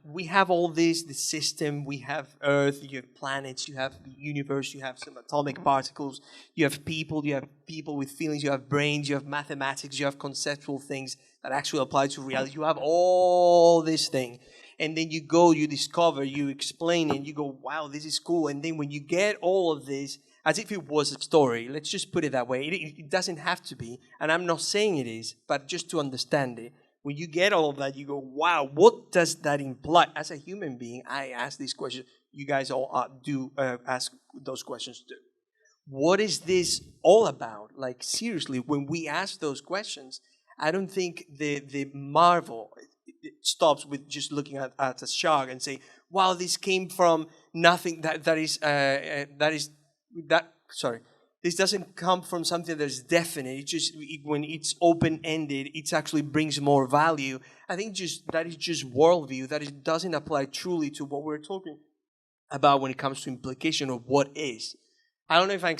We have all this, the system. We have Earth. You have planets. You have the universe. You have some atomic particles. You have people. You have people with feelings. You have brains. You have mathematics. You have conceptual things that actually apply to reality. You have all this thing. And then you go, you discover, you explain it, you go, wow, this is cool. And then when you get all of this, as if it was a story, let's just put it that way. It doesn't have to be, and I'm not saying it is, but just to understand it. When you get all of that, you go, wow, what does that imply? As a human being, I ask these questions. You guys all do ask those questions too. What is this all about? Like, seriously, when we ask those questions, I don't think the marvel it stops with just looking at a shark and say, wow, this came from nothing this doesn't come from something that's definite. It just when it's open-ended, it actually brings more value. I think that is just worldview. That doesn't apply truly to what we're talking about when it comes to implication of what is. I don't know if I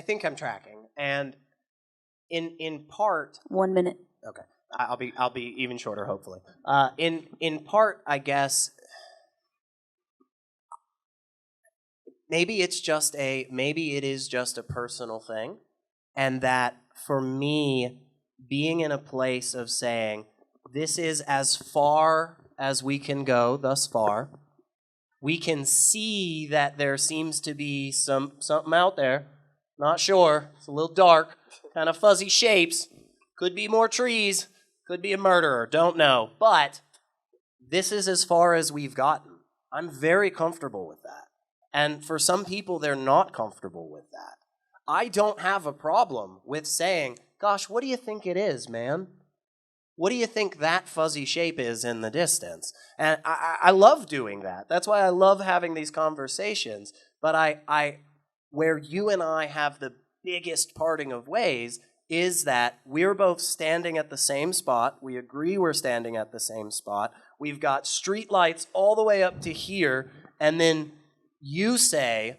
think I'm tracking, and in part. 1 minute. Okay, I'll be even shorter, hopefully. In part, I guess. Maybe it is just a personal thing, and that for me, being in a place of saying, this is as far as we can go thus far, we can see that there seems to be something out there, not sure, it's a little dark, kind of fuzzy shapes, could be more trees, could be a murderer, don't know, but this is as far as we've gotten. I'm very comfortable with that. And for some people, they're not comfortable with that. I don't have a problem with saying, gosh, what do you think it is, man? What do you think that fuzzy shape is in the distance? And I love doing that. That's why I love having these conversations. But where you and I have the biggest parting of ways is that we're both standing at the same spot. We agree we're standing at the same spot. We've got street lights all the way up to here, and then you say,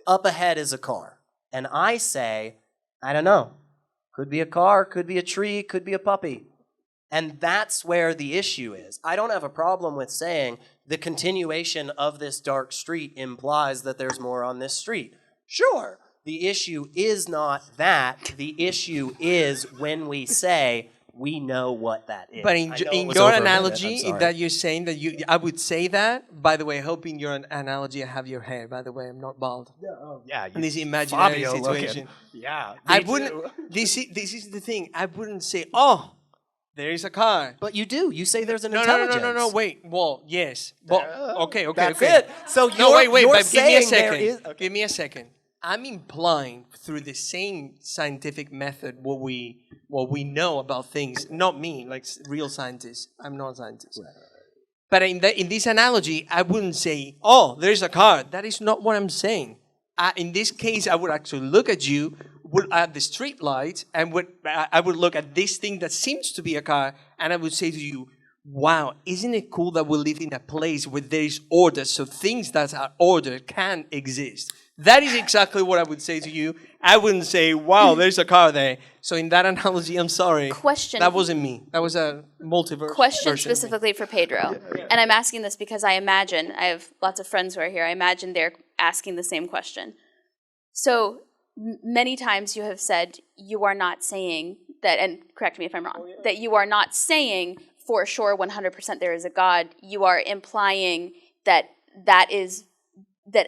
up ahead is a car. And I say, I don't know. Could be a car, could be a tree, could be a puppy. And that's where the issue is. I don't have a problem with saying the continuation of this dark street implies that there's more on this street. Sure, the issue is not that. The issue is when we say we know what that is. But I in know it your was over a minute, analogy, I'm sorry. that you're saying that I would say that. By the way, I hope in your analogy I have your hair. By the way, I'm not bald. Yeah, In this imaginary Fabio situation, looking. Yeah, I me wouldn't. too. This is the thing. I wouldn't say, "Oh, there is a car." But you do. You say there's an No, intelligence. Wait. Well, yes. Well, okay. That's okay. it. So No, you're, wait. you're But give me a saying there second. is. Give me a second. I'm implying through the same scientific method what we know about things. Not me, like real scientists. I'm not a scientist. Right. But in this analogy, I wouldn't say, "Oh, there's a car." That is not what I'm saying. In this case, I would actually look at you, at the street light, and I would look at this thing that seems to be a car, and I would say to you, "Wow, isn't it cool that we live in a place where there is order, so things that are ordered can exist?" That is exactly what I would say to you. I wouldn't say, "Wow, there's a car there." So in that analogy, I'm sorry. Question. That wasn't me. That was a multiverse Question version of me. specifically for Pedro. And I'm asking this because I have lots of friends who are here. I imagine they're asking the same question. So many times you have said you are not saying that, and correct me if I'm wrong, that you are not saying for sure 100% there is a God. You are implying that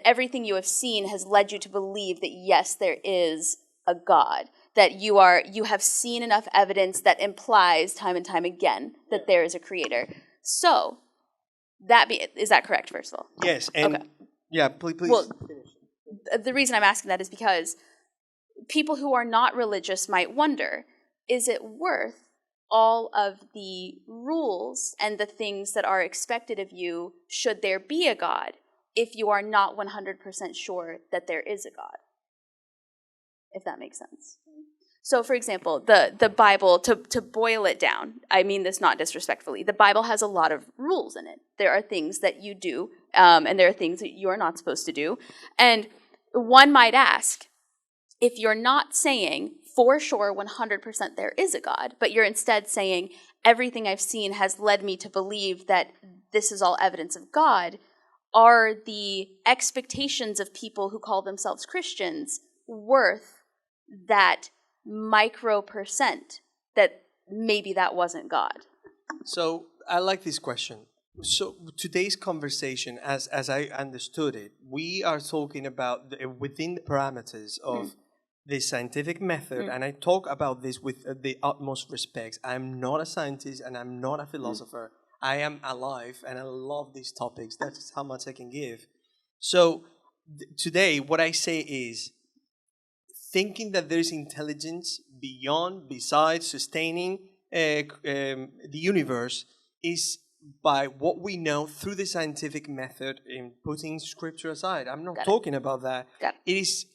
everything you have seen has led you to believe that yes, there is a God. That you have seen enough evidence that implies time and time again that there is a creator. So, is that correct, first of all? Yes, and Okay. yeah, please. Well, the reason I'm asking that is because people who are not religious might wonder, is it worth all of the rules and the things that are expected of you should there be a God if you are not 100% sure that there is a God? If that makes sense. So, for example, the Bible, to boil it down, I mean this not disrespectfully, the Bible has a lot of rules in it. There are things that you do, and there are things that you are not supposed to do. And one might ask, if you're not saying for sure 100% there is a God, but you're instead saying everything I've seen has led me to believe that this is all evidence of God, are the expectations of people who call themselves Christians worth that micro percent that maybe that wasn't God? So I like this question. So today's conversation, as I understood it, we are talking about within the parameters of the scientific method, and I talk about this with the utmost respect. I'm not a scientist and I'm not a philosopher. I am alive and I love these topics. That's how much I can give. So today, what I say is, thinking that there's intelligence besides sustaining the universe is by what we know through the scientific method in putting scripture aside. I'm not talking about that. It is,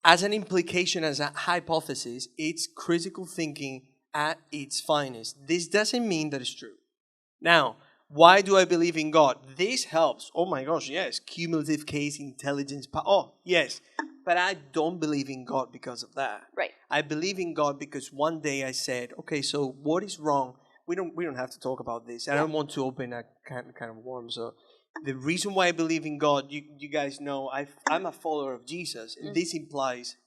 as an implication, as a hypothesis, it's critical thinking at its finest. This doesn't mean that it's true. Now, why do I believe in God? This helps. Oh my gosh, yes. Cumulative case intelligence. Oh, yes. But I don't believe in God because of that. Right. I believe in God because one day I said, okay, so what is wrong? We don't have to talk about this. I don't want to open a kind of worm. So the reason why I believe in God, you guys know, I'm a follower of Jesus. And this implies,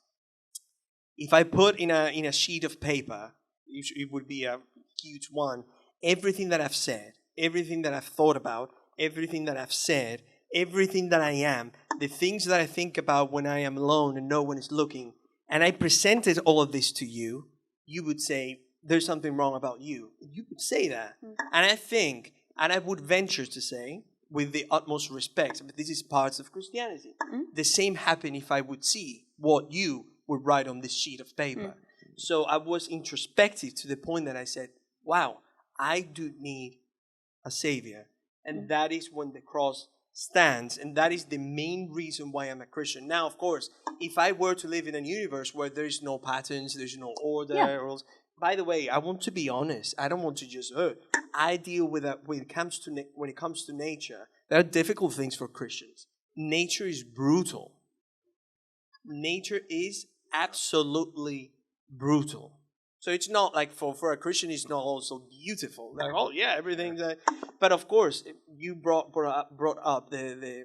if I put in a sheet of paper, it would be a huge one, everything that I've said, everything that I've thought about, everything that I've said, everything that I am, the things that I think about when I am alone and no one is looking, and I presented all of this to you, you would say, there's something wrong about you. You would say that. And I think, and I would venture to say, with the utmost respect, but this is parts of Christianity, the same happen if I would see what you would write on this sheet of paper. So I was introspective to the point that I said, wow, I do need a savior. And that is when the cross stands, and that is the main reason why I'm a Christian. Now, of course, if I were to live in a universe where there is no patterns, there's no order, or else, by the way, I want to be honest. I don't want to just. I deal with that when it comes to nature. There are difficult things for Christians. Nature is brutal. Nature is absolutely brutal. So it's not like for a Christian, it's not also beautiful. Like, oh yeah, everything's. But of course, you brought up the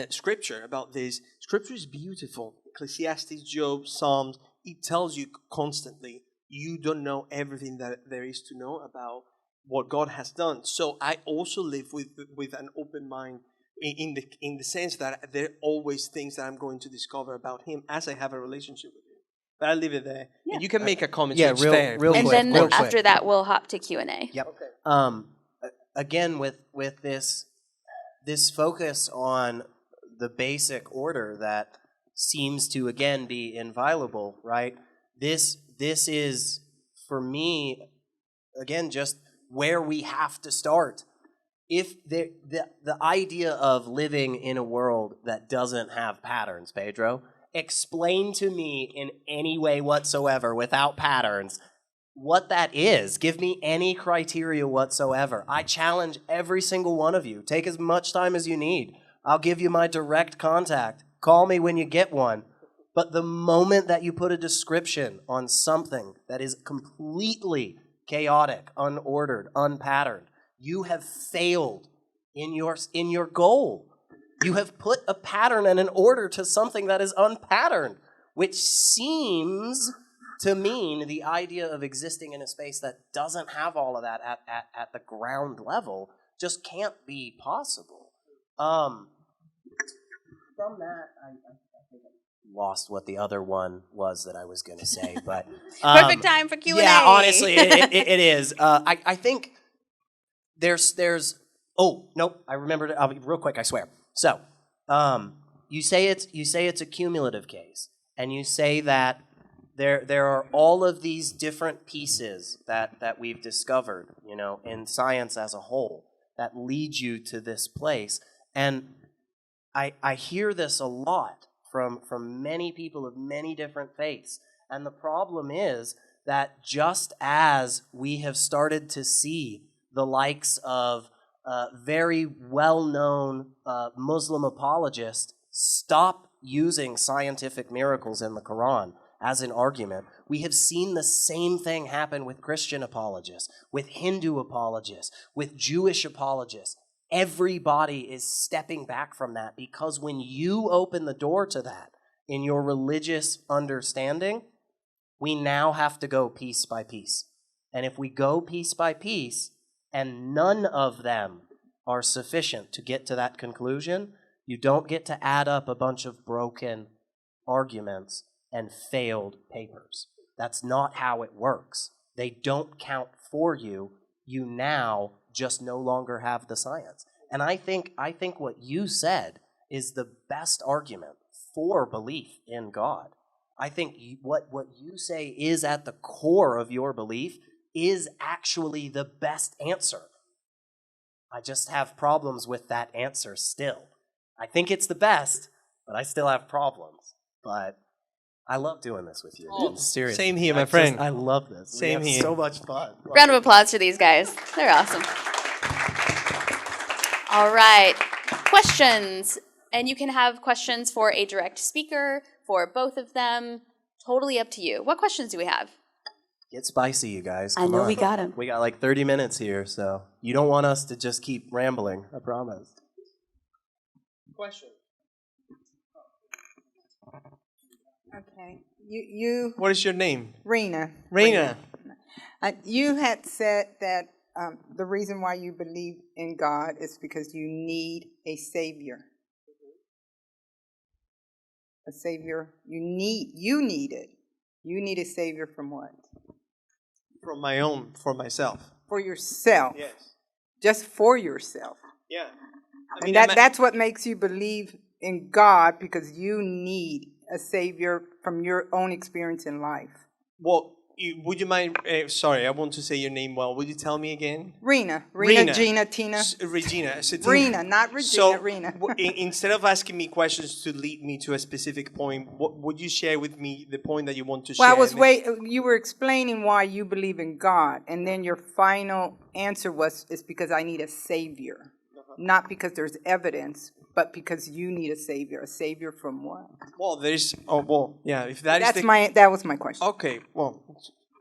scripture about this. Scripture is beautiful. Ecclesiastes, Job, Psalms. It tells you constantly you don't know everything that there is to know about what God has done. So I also live with an open mind in the sense that there are always things that I'm going to discover about Him as I have a relationship with Him. But I'll leave it there. Yeah. And you can make a comment. Yeah, so it's fair. real And quick, then real quick. after that, we'll hop to Q&A. Yep. Again, with this focus on the basic order that seems to again be inviolable, right? This is for me again just where we have to start. If the idea of living in a world that doesn't have patterns, Pedro, explain to me in any way whatsoever without patterns what that is. Give me any criteria whatsoever. I challenge every single one of you. Take as much time as you need. I'll give you my direct contact. Call me when you get one. But the moment that you put a description on something that is completely chaotic, unordered, unpatterned, you have failed in your goal. You have put a pattern and an order to something that is unpatterned, which seems to mean the idea of existing in a space that doesn't have all of that at the ground level just can't be possible. From that, I think I lost what the other one was that I was going to say, but Perfect time for Q&A. Yeah, honestly, it is. I think there's. Oh nope, I remembered it. I'll be real quick. I swear. So, you say it's a cumulative case, and you say that there are all of these different pieces that we've discovered, in science as a whole, that lead you to this place. And I hear this a lot from many people of many different faiths. And the problem is that just as we have started to see the likes of very well-known Muslim apologists stop using scientific miracles in the Quran as an argument, we have seen the same thing happen with Christian apologists, with Hindu apologists, with Jewish apologists. Everybody is stepping back from that because when you open the door to that in your religious understanding, we now have to go piece by piece. And if we go piece by piece, and none of them are sufficient to get to that conclusion, you don't get to add up a bunch of broken arguments and failed papers. That's not how it works. They don't count for you. You now just no longer have the science. And I think what you said is the best argument for belief in God. I think what you say is at the core of your belief is actually the best answer. I just have problems with that answer still. I think it's the best, but I still have problems. But I love doing this with you. Oh, seriously. same here, my friend. I love this. Same we have here. So much fun. Round of applause for these guys. They're awesome. All right. Questions. And you can have questions for a direct speaker, for both of them. Totally up to you. What questions do we have? Get spicy, you guys. I Come know on. we got them. We got like 30 minutes here, so you don't want us to just keep rambling. I promise. Question. Okay. You What is your name? Rena. Reina. You had said that the reason why you believe in God is because you need a savior. A savior. You need it. You need a savior from what? For myself. For yourself. Yes. Just for yourself. Yeah. And that's what makes you believe in God, because you need a savior from your own experience in life. Well, would you mind? Sorry, I want to say your name well. Would you tell me again? Rena, Gina, Tina. Regina. So Rena, not Regina, So, Rena. Instead of asking me questions to lead me to a specific point, what would you share with me the point that you want to share? Well, you were explaining why you believe in God, and then your final answer is because I need a savior. Not because there's evidence, but because you need a savior. A savior from what? Well, if That was my question.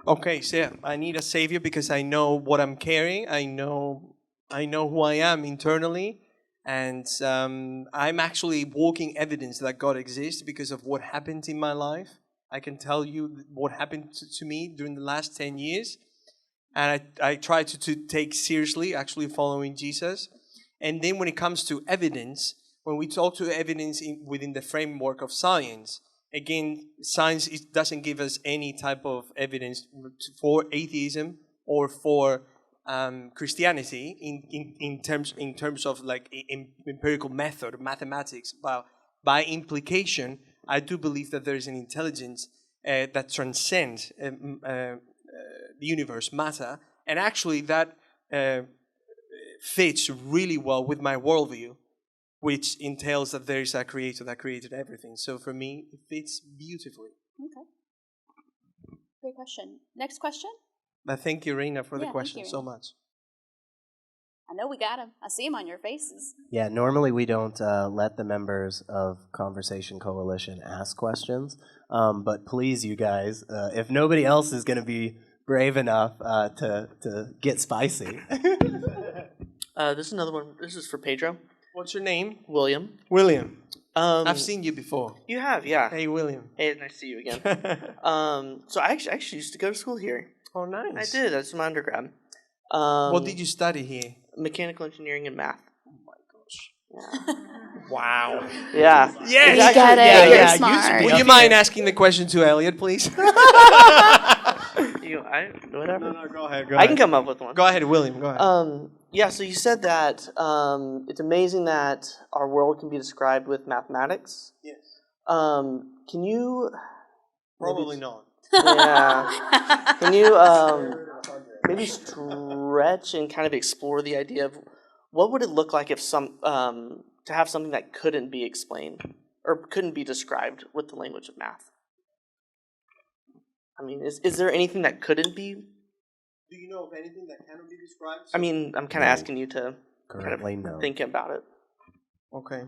Okay, so yeah, I need a savior because I know what I'm carrying. I know who I am internally, and I'm actually walking evidence that God exists because of what happened in my life. I can tell you what happened to me during the last 10 years. And I try to take seriously actually following Jesus. And then when it comes to evidence, when we talk to evidence within the framework of science, again, science doesn't give us any type of evidence for atheism or for Christianity in terms of like empirical method, mathematics. But by implication, I do believe that there is an intelligence that transcends the universe, matter, and actually that fits really well with my worldview, which entails that there is a creator that created everything. So for me, it fits beautifully. Okay. Great question. Next question? But thank you, Reina, for the Yeah, question thank you, so much. I know we got him. I see him on your faces. Yeah, normally we don't let the members of Conversation Coalition ask questions, but please, you guys, if nobody else is going to be brave enough to get spicy. This is another one. This is for Pedro. What's your name? William. William. I've seen you before. You have, yeah. Hey, William. Hey, nice to see you again. So I actually used to go to school here. Oh, nice. I did. That's my undergrad. What did you study here? Mechanical engineering and math. Oh my gosh. Wow. Yeah. Yes. You get it. You're smart. Would you mind asking the question to Elliott, please? Whatever. No, go ahead. I can come up with one. Go ahead, William. Go ahead. Yeah, so you said that it's amazing that our world can be described with mathematics. Yes. Can you... Probably not. Yeah. Can you maybe stretch and kind of explore the idea of what would it look like if to have something that couldn't be explained or couldn't be described with the language of math? I mean, is there anything that couldn't be? Do you know of anything that cannot be described? I mean, I'm kind of asking you to Currently, no. think about it. Okay.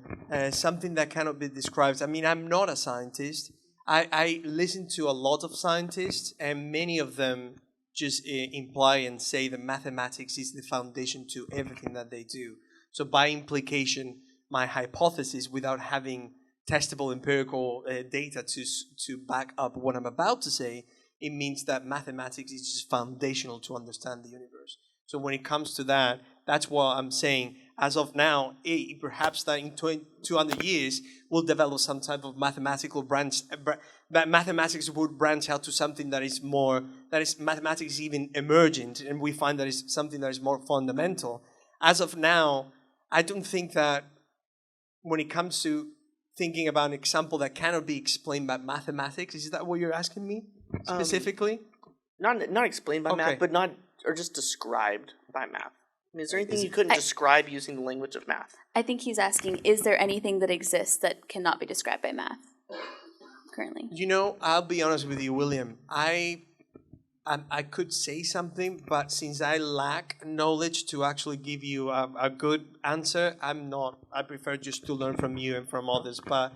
Something that cannot be described. I mean, I'm not a scientist. I listen to a lot of scientists, and many of them just imply and say that mathematics is the foundation to everything that they do. So by implication, my hypothesis, without having testable empirical data to back up what I'm about to say, it means that mathematics is just foundational to understand the universe. So when it comes to that, that's what I'm saying. As of now, perhaps that in 200 years, we'll develop some type of mathematical branch. That mathematics would branch out to something that is more, mathematics is even emergent, and we find that it's something that is more fundamental. As of now, I don't think that when it comes to thinking about an example that cannot be explained by mathematics, is that what you're asking me specifically? Not explained by math, but or just described by math. I mean, is there anything you couldn't describe using the language of math? I think he's asking, is there anything that exists that cannot be described by math currently? You know, I'll be honest with you, William. I could say something, but since I lack knowledge to actually give you a good answer, I'm not. I prefer just to learn from you and from others. But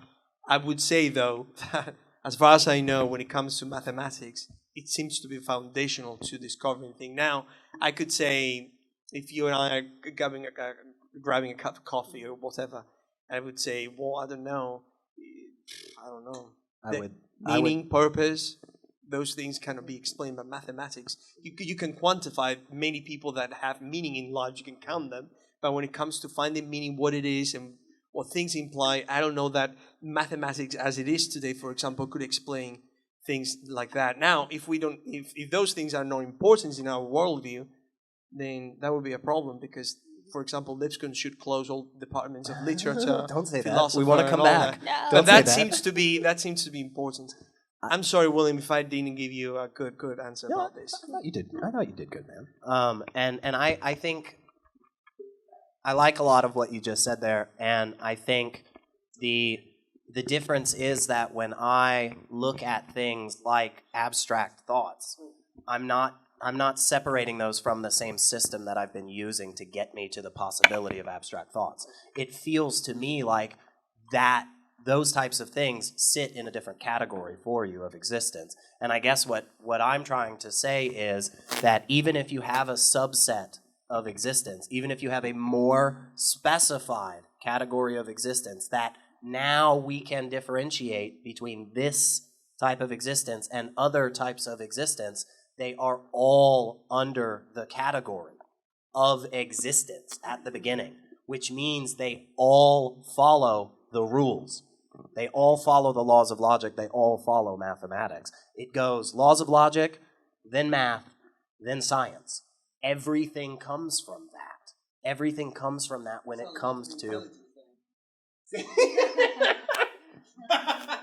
I would say, though, that as far as I know, when it comes to mathematics, it seems to be foundational to discovering things. Now, I could say, if you and I are grabbing a cup of coffee or whatever, I would say, well, I don't know. Meaning, purpose, those things cannot be explained by mathematics. You can quantify many people that have meaning in life. You can count them. But when it comes to finding meaning, what it is and what things imply, I don't know that mathematics as it is today, for example, could explain things like that. Now, if those things are not important in our worldview, then that would be a problem because, for example, Lipscomb should close all departments of literature. Don't say that. We want to come back. No. Don't But say that seems to be important. I'm sorry, William, if I didn't give you a good answer about this. I thought you did. I thought you did good, man. And I think I like a lot of what you just said there, and I think the difference is that when I look at things like abstract thoughts, I'm not separating those from the same system that I've been using to get me to the possibility of abstract thoughts. It feels to me like that those types of things sit in a different category for you of existence. And I guess what I'm trying to say is that even if you have a subset of existence, even if you have a more specified category of existence, that now we can differentiate between this type of existence and other types of existence, they are all under the category of existence at the beginning, which means they all follow the rules. They all follow the laws of logic. They all follow mathematics. It goes laws of logic, then math, then science. Everything comes from that. Everything comes from that when it comes to...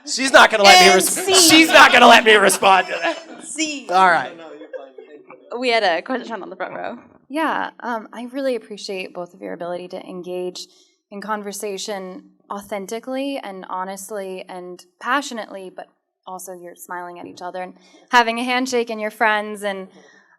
She's not going to let me She's not going to let me respond to that. See. All right. We had a question on the front row. Yeah, I really appreciate both of your ability to engage in conversation authentically and honestly and passionately, but also you're smiling at each other and having a handshake and your friends. And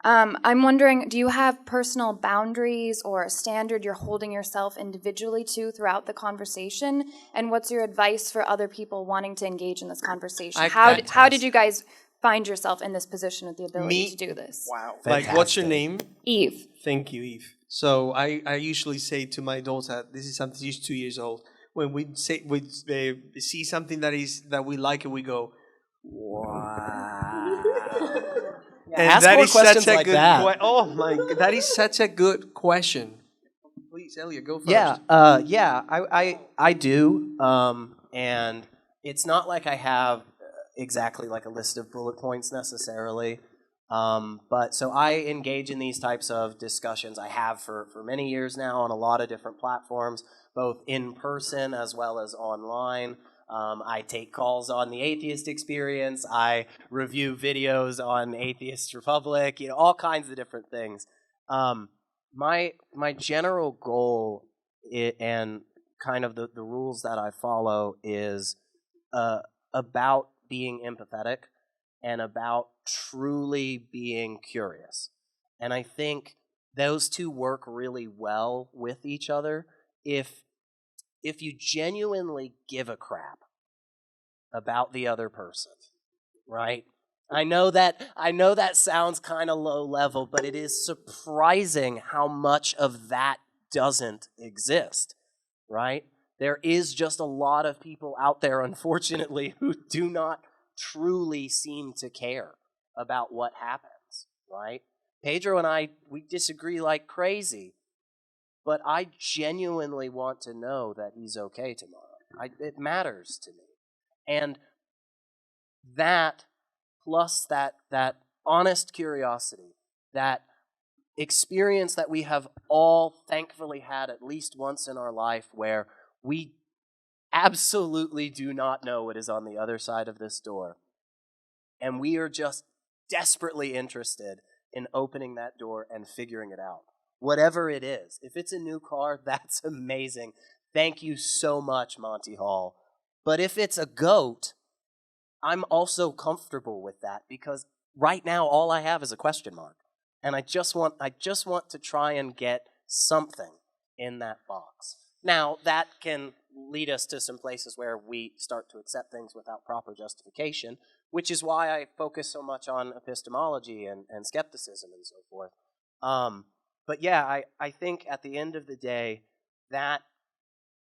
I'm wondering, do you have personal boundaries or a standard you're holding yourself individually to throughout the conversation? And what's your advice for other people wanting to engage in this conversation? How did you guys find yourself in this position with the ability to do this? Wow. Fantastic. Like, what's your name? Eve. Thank you, Eve. So I usually say to my daughter, this is something, she's 2 years old, when we see something that we like and we go, wow. And ask that more is questions such a like good that. Oh my, that is such a good question. Please, Elliott, go first. I do. And it's not like I have exactly like a list of bullet points necessarily. But so I engage in these types of discussions. I have for many years now on a lot of different platforms, both in person as well as online. I take calls on the Atheist Experience. I review videos on Atheist Republic, all kinds of different things. My general goal and kind of the rules that I follow is about being empathetic and about truly being curious. And I think those two work really well with each other if you genuinely give a crap about the other person, right? I know that sounds kind of low level, but it is surprising how much of that doesn't exist, right? There is just a lot of people out there, unfortunately, who do not truly seem to care about what happens, right? Pedro and I, we disagree like crazy, but I genuinely want to know that he's okay tomorrow. It matters to me. And that, plus that honest curiosity, that experience that we have all thankfully had at least once in our life where we absolutely do not know what is on the other side of this door. And we are just desperately interested in opening that door and figuring it out. Whatever it is. If it's a new car, that's amazing. Thank you so much, Monty Hall. But if it's a goat, I'm also comfortable with that because right now all I have is a question mark. And I just want to try and get something in that box. Now, that can lead us to some places where we start to accept things without proper justification, which is why I focus so much on epistemology and skepticism and so forth. But yeah, I think at the end of the day, that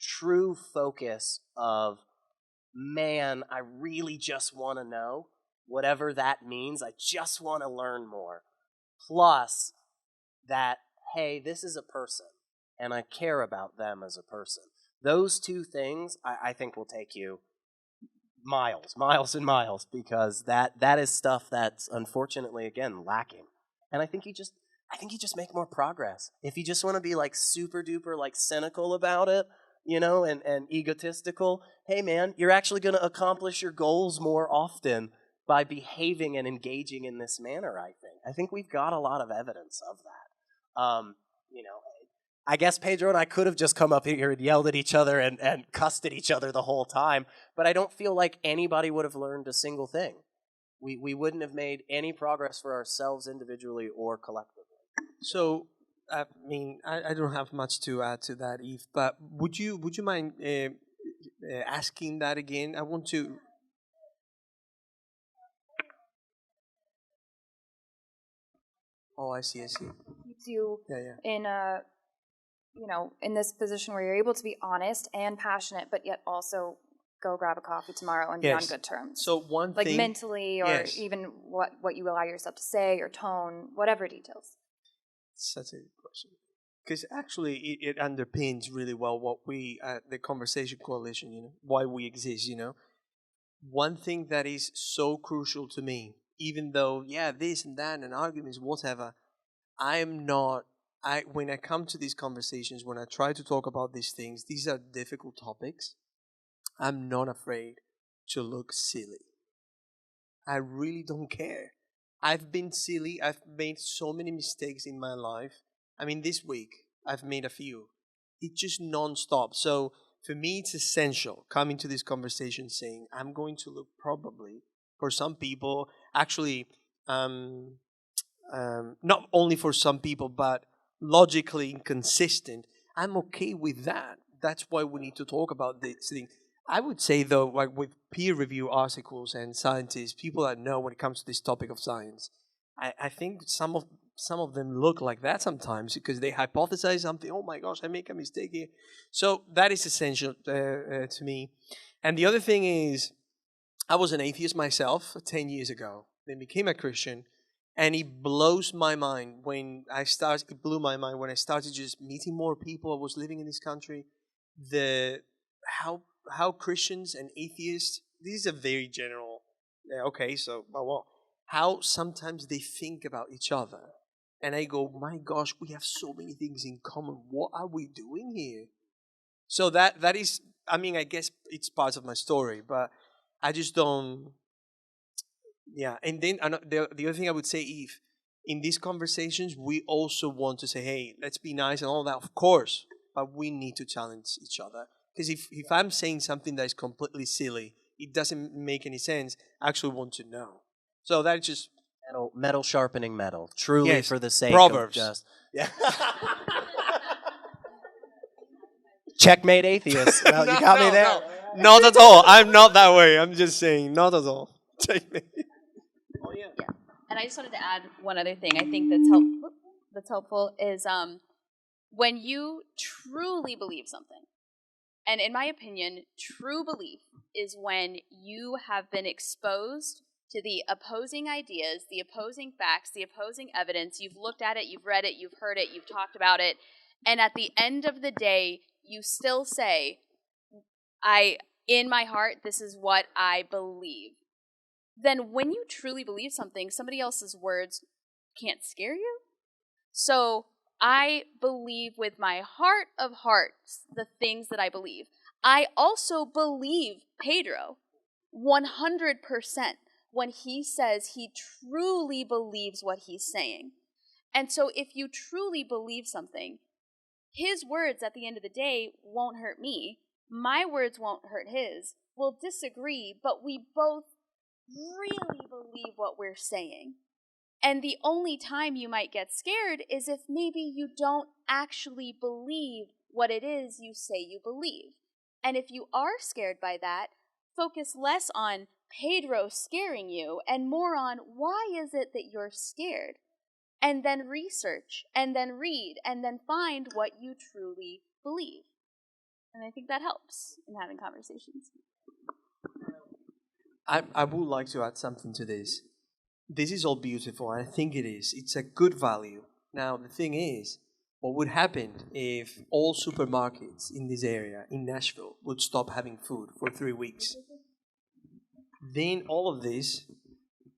true focus of, man, I really just want to know, whatever that means, I just want to learn more. Plus that, hey, this is a person, and I care about them as a person. Those two things, I think, will take you miles and miles, because that is stuff that's unfortunately, again, lacking. And I think you just make more progress. If you just want to be like super duper like cynical about it, and egotistical, hey man, you're actually going to accomplish your goals more often by behaving and engaging in this manner, I think. I think we've got a lot of evidence of that. I guess Pedro and I could have just come up here and yelled at each other and cussed at each other the whole time, but I don't feel like anybody would have learned a single thing. We wouldn't have made any progress for ourselves individually or collectively. So, I mean, I don't have much to add to that, Eve, but would you mind asking that again? I want to... Oh, I see. Keeps you Yeah. in a, in this position where you're able to be honest and passionate, but yet also go grab a coffee tomorrow and be on Yes. good terms. So one Like thing, mentally, or yes. even what you allow yourself to say, or tone, whatever details. Such a good question. Because actually, it underpins really well what we, the Conversation Coalition, why we exist. One thing that is so crucial to me, even though, this and that and arguments, whatever, when I come to these conversations, when I try to talk about these things, these are difficult topics. I'm not afraid to look silly. I really don't care. I've been silly. I've made so many mistakes in my life. I mean, this week, I've made a few. It's just non-stop. So for me, it's essential coming to this conversation saying, I'm going to look probably, for some people, actually, not only for some people, but logically inconsistent. I'm okay with that. That's why we need to talk about this thing. I would say, though, like with peer review articles and scientists, people that know when it comes to this topic of science, I think some of them look like that sometimes because they hypothesize something. Oh my gosh, I make a mistake here. So that is essential to me. And the other thing is, I was an atheist myself 10 years ago. Then became a Christian. And it blows my mind it blew my mind when I started just meeting more people. I was living in this country. How Christians and atheists, this is a very general, how sometimes they think about each other. And I go, my gosh, we have so many things in common. What are we doing here? So that is, I mean, I guess it's part of my story, but I just don't, And then the other thing I would say, Eve, in these conversations, we also want to say, hey, let's be nice and all that, of course, but we need to challenge each other. Because if I'm saying something that is completely silly, it doesn't make any sense, I actually want to know. So that's just... Metal sharpening metal. Truly, Yes, for the sake Proverbs. of just... Yeah. Checkmate atheist. Well, you got me there. No, not at all. I'm not that way. I'm just saying, not at all. Checkmate. Oh, yeah. And I just wanted to add one other thing. I think that's helpful is when you truly believe something. And in my opinion, true belief is when you have been exposed to the opposing ideas, the opposing facts, the opposing evidence. You've looked at it, you've read it, you've heard it, you've talked about it. And at the end of the day, you still say, in my heart, this is what I believe. Then when you truly believe something, somebody else's words can't scare you. So I believe with my heart of hearts the things that I believe. I also believe Pedro 100% when he says he truly believes what he's saying. And so if you truly believe something, his words at the end of the day won't hurt me. My words won't hurt his. We'll disagree, but we both really believe what we're saying. And the only time you might get scared is if maybe you don't actually believe what it is you say you believe. And if you are scared by that, focus less on Pedro scaring you and more on why is it that you're scared? And then research, and then read, and then find what you truly believe. And I think that helps in having conversations. I would like to add something to this. This is all beautiful, and I think it is. It's a good value. Now, the thing is, what would happen if all supermarkets in this area, in Nashville, would stop having food for 3 weeks? Then all of this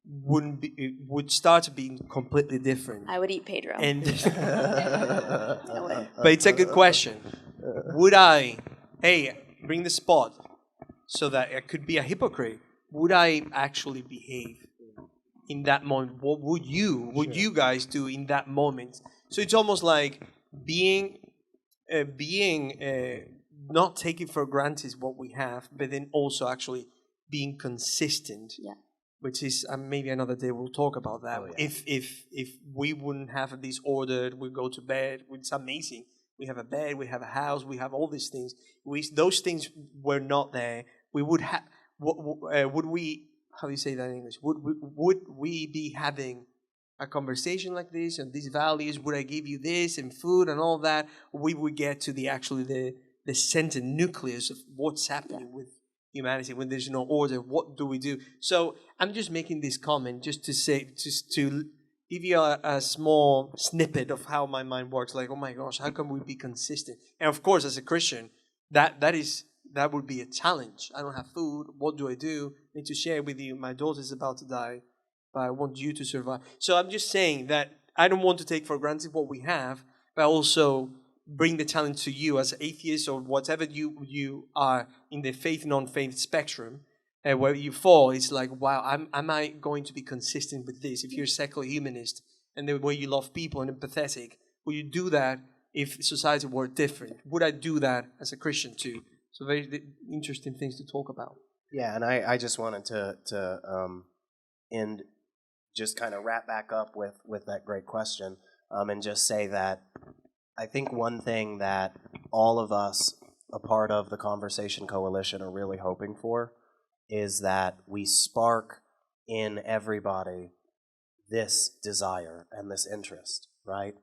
would start being completely different. I would eat Pedro. And No way. but it's a good question. Would I, bring the spot so that I could be a hypocrite? Would I actually behave in that moment? What would you guys do in that moment? So it's almost like being not taking for granted what we have, but then also actually being consistent. Yeah. Which is maybe another day we'll talk about that. Oh, yeah. If we wouldn't have this ordered, we go to bed. It's amazing. We have a bed, we have a house, we have all these things. Those things were not there. We would have. Would we? How do you say that in English? Would we be having a conversation like this and these values? Would I give you this and food and all that? We would get to the center nucleus of what's happening with humanity, when there's no order, what do we do? So I'm just making this comment just to say, just to give you a small snippet of how my mind works. Like, oh my gosh, how can we be consistent? And of course, as a Christian, that would be a challenge. I don't have food. What do? I need to share with you. My daughter's about to die, but I want you to survive. So I'm just saying that I don't want to take for granted what we have, but also bring the challenge to you as atheists or whatever you are in the faith, non-faith spectrum, where you fall. It's like, wow, am I going to be consistent with this? If you're a secular humanist and the way you love people and empathetic, will you do that if society were different? Would I do that as a Christian too? So very interesting things to talk about. Yeah, and I just wanted to end, just kind of wrap back up with that great question, and just say that I think one thing that all of us, a part of the Conversation Coalition, are really hoping for is that we spark in everybody this desire and this interest, right?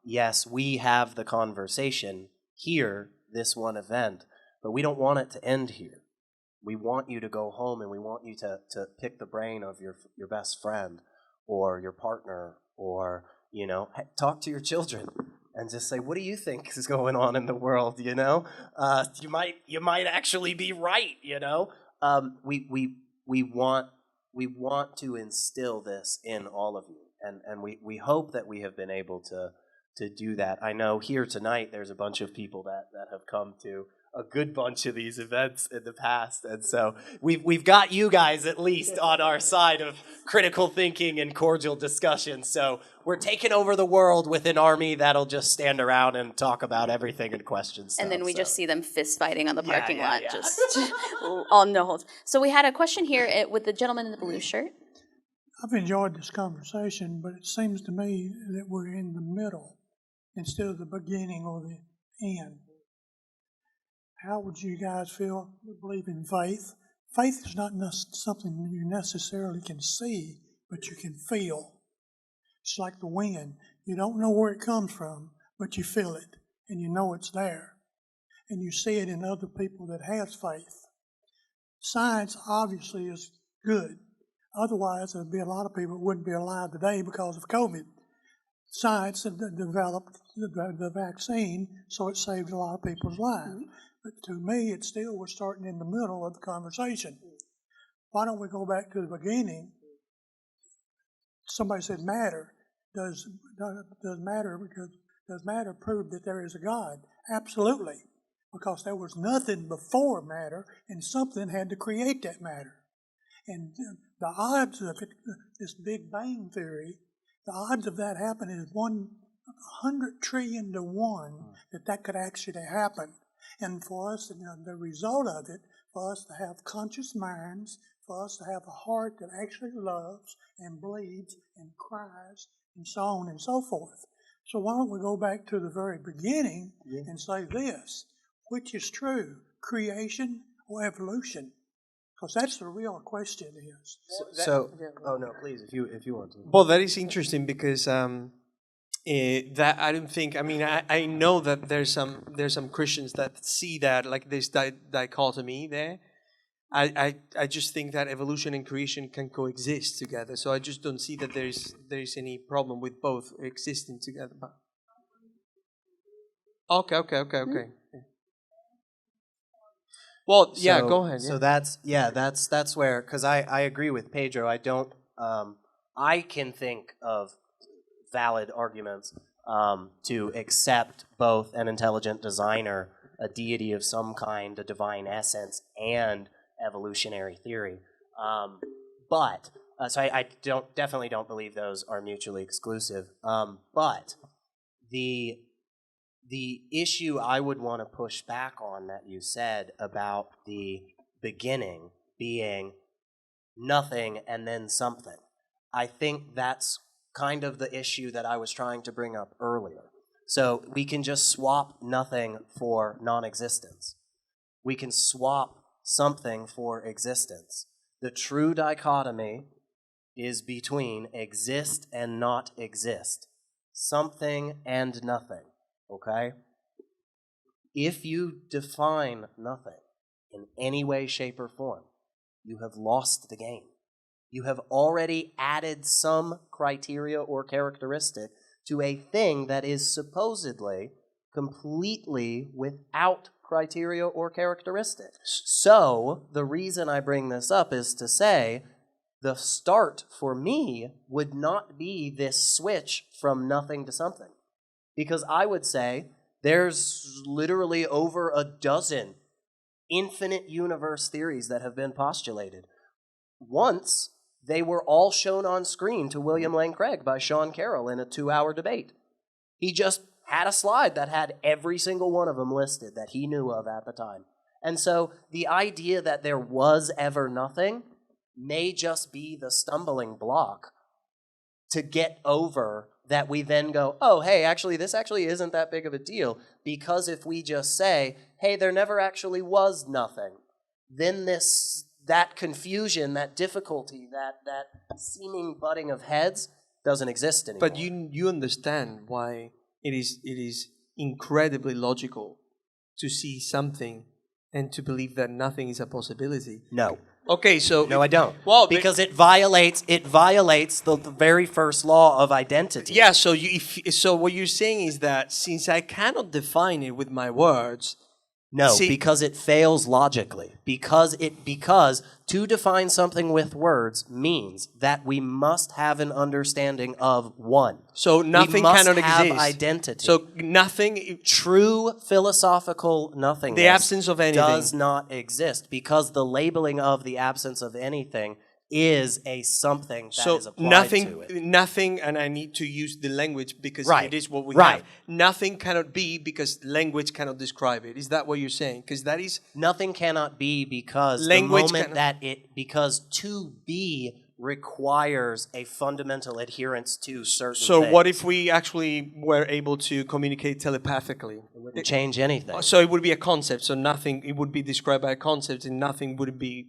Yes, we have the conversation here, this one event, but we don't want it to end here. We want you to go home and we want you to pick the brain of your best friend or your partner, or, you know, talk to your children and just say, what do you think is going on in the world, you know? You might actually be right, you know? We want to instill this in all of you, and we hope that we have been able to do that. I know here tonight there's a bunch of people that have come to a good bunch of these events in the past, and so we've got you guys at least on our side of critical thinking and cordial discussion. So we're taking over the world with an army that'll just stand around and talk about everything and question stuff. And then we just see them fist fighting on the parking lot, yeah. just on no holds. So we had a question here with the gentleman in the blue shirt. I've enjoyed this conversation, but it seems to me that we're in the middle instead of the beginning or the end. How would you guys feel? We believe in faith. Faith is not something you necessarily can see, but you can feel. It's like the wind. You don't know where it comes from, but you feel it, and you know it's there. And you see it in other people that have faith. Science obviously is good. Otherwise, there'd be a lot of people that wouldn't be alive today because of COVID. Science developed the vaccine, so it saved a lot of people's lives. But to me, it's still, we're starting in the middle of the conversation. Why don't we go back to the beginning? Somebody said matter. Does matter prove that there is a God? Absolutely. Because there was nothing before matter, and something had to create that matter. And the odds of it, this Big Bang theory, the odds of that happening is 100 trillion to 1 that could actually happen. And for us, the result of it, for us to have conscious minds, for us to have a heart that actually loves and bleeds and cries and so on and so forth. So why don't we go back to the very beginning and say this, which is true, creation or evolution? Because that's the real question is. Oh no, please, if you want to. Well, that is interesting because that I don't think. I mean, I know that there's some Christians that see that like this dichotomy there. I just think that evolution and creation can coexist together. So I just don't see that there's any problem with both existing together. Okay. Well, yeah, go ahead. So that's where, because I agree with Pedro. I can think of valid arguments to accept both an intelligent designer, a deity of some kind, a divine essence, and evolutionary theory. So I definitely don't believe those are mutually exclusive. But the issue I would want to push back on that you said about the beginning being nothing and then something, I think that's kind of the issue that I was trying to bring up earlier. So we can just swap nothing for non-existence. We can swap something for existence. The true dichotomy is between exist and not exist, something and nothing, okay? If you define nothing, in any way, shape, or form, you have lost the game. You have already added some criteria or characteristic to a thing that is supposedly completely without criteria or characteristic. So, the reason I bring this up is to say, the start for me would not be this switch from nothing to something. Because I would say there's literally over a dozen infinite universe theories that have been postulated. Once, they were all shown on screen to William Lane Craig by Sean Carroll in a 2-hour debate. He just had a slide that had every single one of them listed that he knew of at the time. And so the idea that there was ever nothing may just be the stumbling block to get over that we then go, oh, hey, actually, this actually isn't that big of a deal. Because if we just say, hey, there never actually was nothing, then that confusion, that difficulty, that seeming butting of heads doesn't exist anymore. But you understand why it is incredibly logical to see something and to believe that nothing is a possibility. No. Okay, so No, I don't. Well, because it violates the very first law of identity. yeah. So what you're saying is that since I cannot define it with my words, No, because it fails logically. Because to define something with words means that we must have an understanding of one. so nothing we must cannot have exist. identity. So nothing. True philosophical nothingness The absence of anything. does not exist because the labeling of the absence of anything is a something that is applied to it. Nothing, and I need to use the language because Right. it is what we Right. have. Nothing cannot be because language cannot describe it. Is that what you're saying? Because that is Nothing cannot be because Language the moment cannot- because to be requires a fundamental adherence to certain so. things. What if we actually were able to communicate telepathically? It wouldn't change anything? So it would be a concept. So nothing. It would be described by a concept, and nothing would be.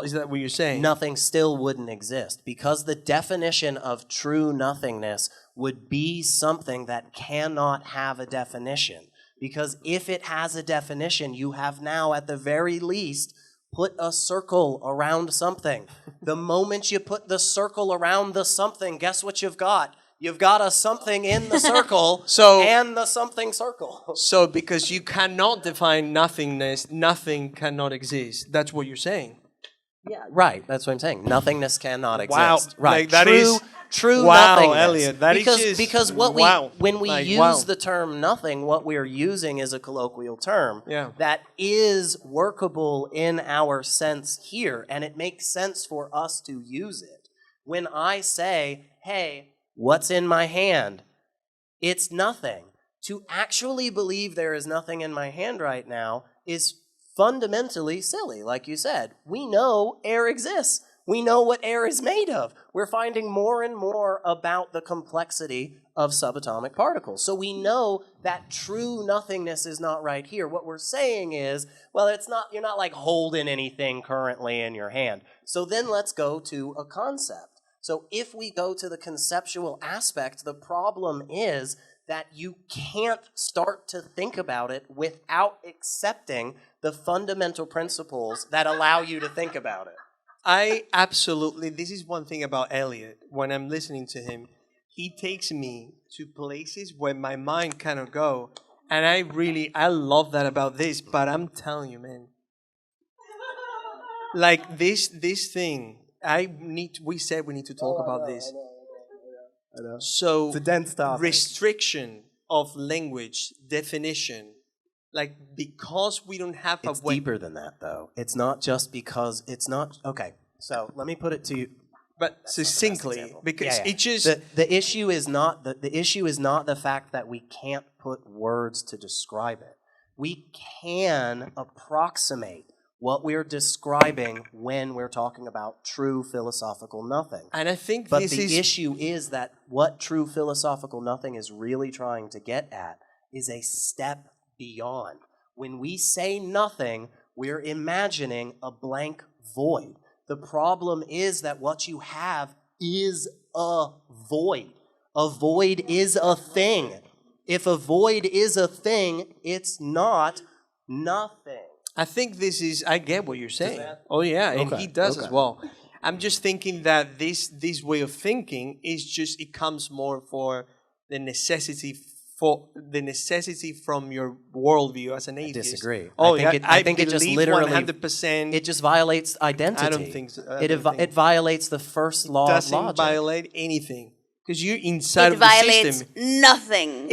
Is that what you're saying? Nothing still wouldn't exist because the definition of true nothingness would be something that cannot have a definition. Because if it has a definition, you have now at the very least put a circle around something. The moment you put the circle around the something, guess what you've got? You've got a something in the circle and the something circle. So because you cannot define nothingness, nothing cannot exist. That's what you're saying. Yeah, right. That's what I'm saying. Nothingness cannot exist. Wow, Right. like that is- true Wow, nothingness. Elliott, that is just- because what wow. when we Like, use wow. the term nothing, what we're using is a colloquial term Yeah. that is workable in our sense here, and it makes sense for us to use it. When I say, "Hey, what's in my hand?" It's nothing. To actually believe there is nothing in my hand right now is fundamentally silly, like you said. We know air exists. We know what air is made of. We're finding more and more about the complexity of subatomic particles. So we know that true nothingness is not right here. What we're saying is, well, you're not like holding anything currently in your hand. So then let's go to a concept. So if we go to the conceptual aspect, the problem is that you can't start to think about it without accepting the fundamental principles that allow you to think about it. This is one thing about Elliott. When I'm listening to him, he takes me to places where my mind cannot go. And I love that about this, but I'm telling you, man, like this thing, we said we need to talk about this. I know. So It's a dense topic. restriction of language, definition, like because we don't have It's a way. deeper than that, though. It's not just because it's not. Okay, so let me put it to you. But succinctly, because Yeah, yeah. it just The issue is not the issue is not the fact that we can't put words to describe it. We can approximate what we're describing when we're talking about true philosophical nothing. and I think But this the is issue is that what true philosophical nothing is really trying to get at is a step beyond. When we say nothing, we're imagining a blank void. The problem is that what you have is a void. A void is a thing. If a void is a thing, it's not nothing. I think I get what you're saying. Oh yeah, and Okay, he does okay. as well. I'm just thinking that this way of thinking it comes more for the necessity from your worldview as an atheist. Disagree. Oh, I think it just believe literally 100%. it just violates identity. I don't think so. It violates the first law of doesn't logic. violate anything because you're inside It of the violates system. nothing.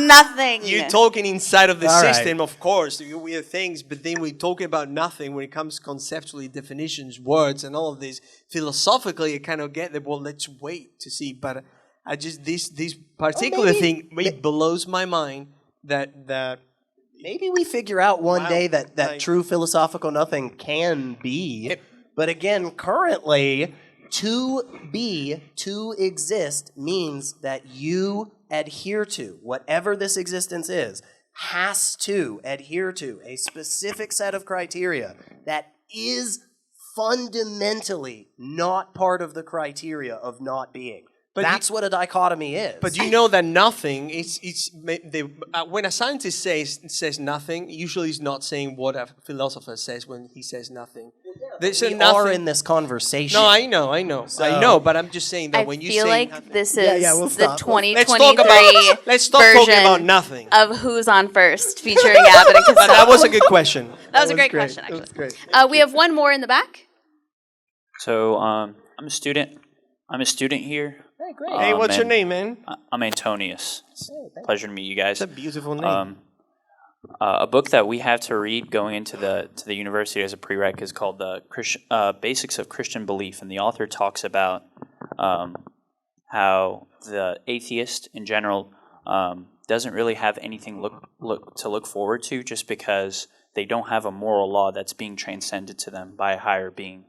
Nothing. You're talking inside of the All right. system, of course. You weird things, but then we're talking about nothing when it comes conceptually, definitions, words, and all of this. Philosophically, I kind of get that. Well, let's wait to see. But I just this particular thing it blows my mind that Maybe we figure out one Wow. day that Like- true philosophical nothing can be. But again, currently, to exist means that you adhere to whatever this existence is, has to adhere to a specific set of criteria that is fundamentally not part of the criteria of not being. But That's what a dichotomy is. But you know that nothing when a scientist says nothing, usually he's not saying what a philosopher says when he says nothing. There's we nothing. are in this conversation. No, I know, but I'm just saying that I when you feel say like nothing, this is we'll the stop. 2023 let's stop talking version about nothing. of Who's on First featuring Abbott and But Costello. that was a good question. That was a great question, actually. great. We have one more in the back. So I'm a student. I'm a student here. Hey, great. Hey, what's your and name, man? I'm Antonius. Pleasure to meet you guys. It's a beautiful name. A book that we have to read going into the university as a prereq is called the Basics of Christian Belief, and the author talks about how the atheist in general doesn't really have anything to look forward to, just because they don't have a moral law that's being transcended to them by a higher being.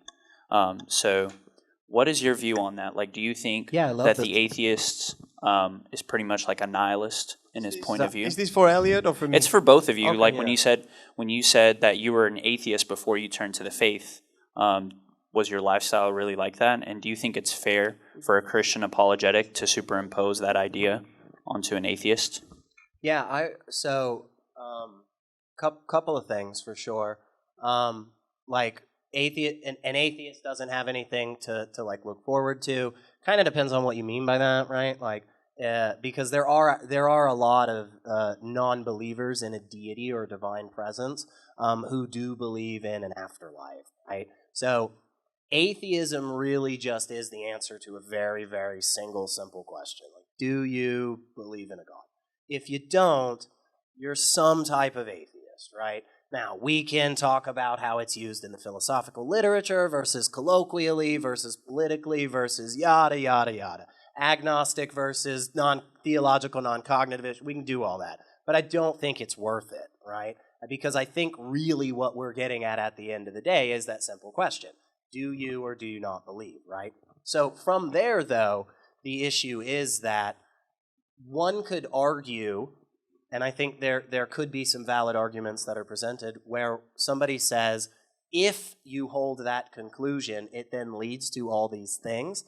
So, what is your view on that? Like, do you think Yeah, I love that that. the atheist is pretty much like a nihilist in his point of view? Is this for Elliott or for me? It's for both of you. Okay, Like yeah. when you said that you were an atheist before you turned to the faith, was your lifestyle really like that? And do you think it's fair for a Christian apologetic to superimpose that idea onto an atheist? Yeah, couple of things for sure. Like an atheist doesn't have anything to like look forward to. Kind of depends on what you mean by that, right? Like because there are a lot of non-believers in a deity or divine presence who do believe in an afterlife, right? So atheism really just is the answer to a very, very simple question. Like, do you believe in a God? If you don't, you're some type of atheist, right? Now, we can talk about how it's used in the philosophical literature versus colloquially versus politically versus yada, yada, yada. Agnostic versus non-theological, non-cognitive. We can do all that. But I don't think it's worth it, right? Because I think really what we're getting at the end of the day is that simple question. Do you or do you not believe, right? So from there, though, the issue is that one could argue, and I think there could be some valid arguments that are presented, where somebody says, if you hold that conclusion, it then leads to all these things.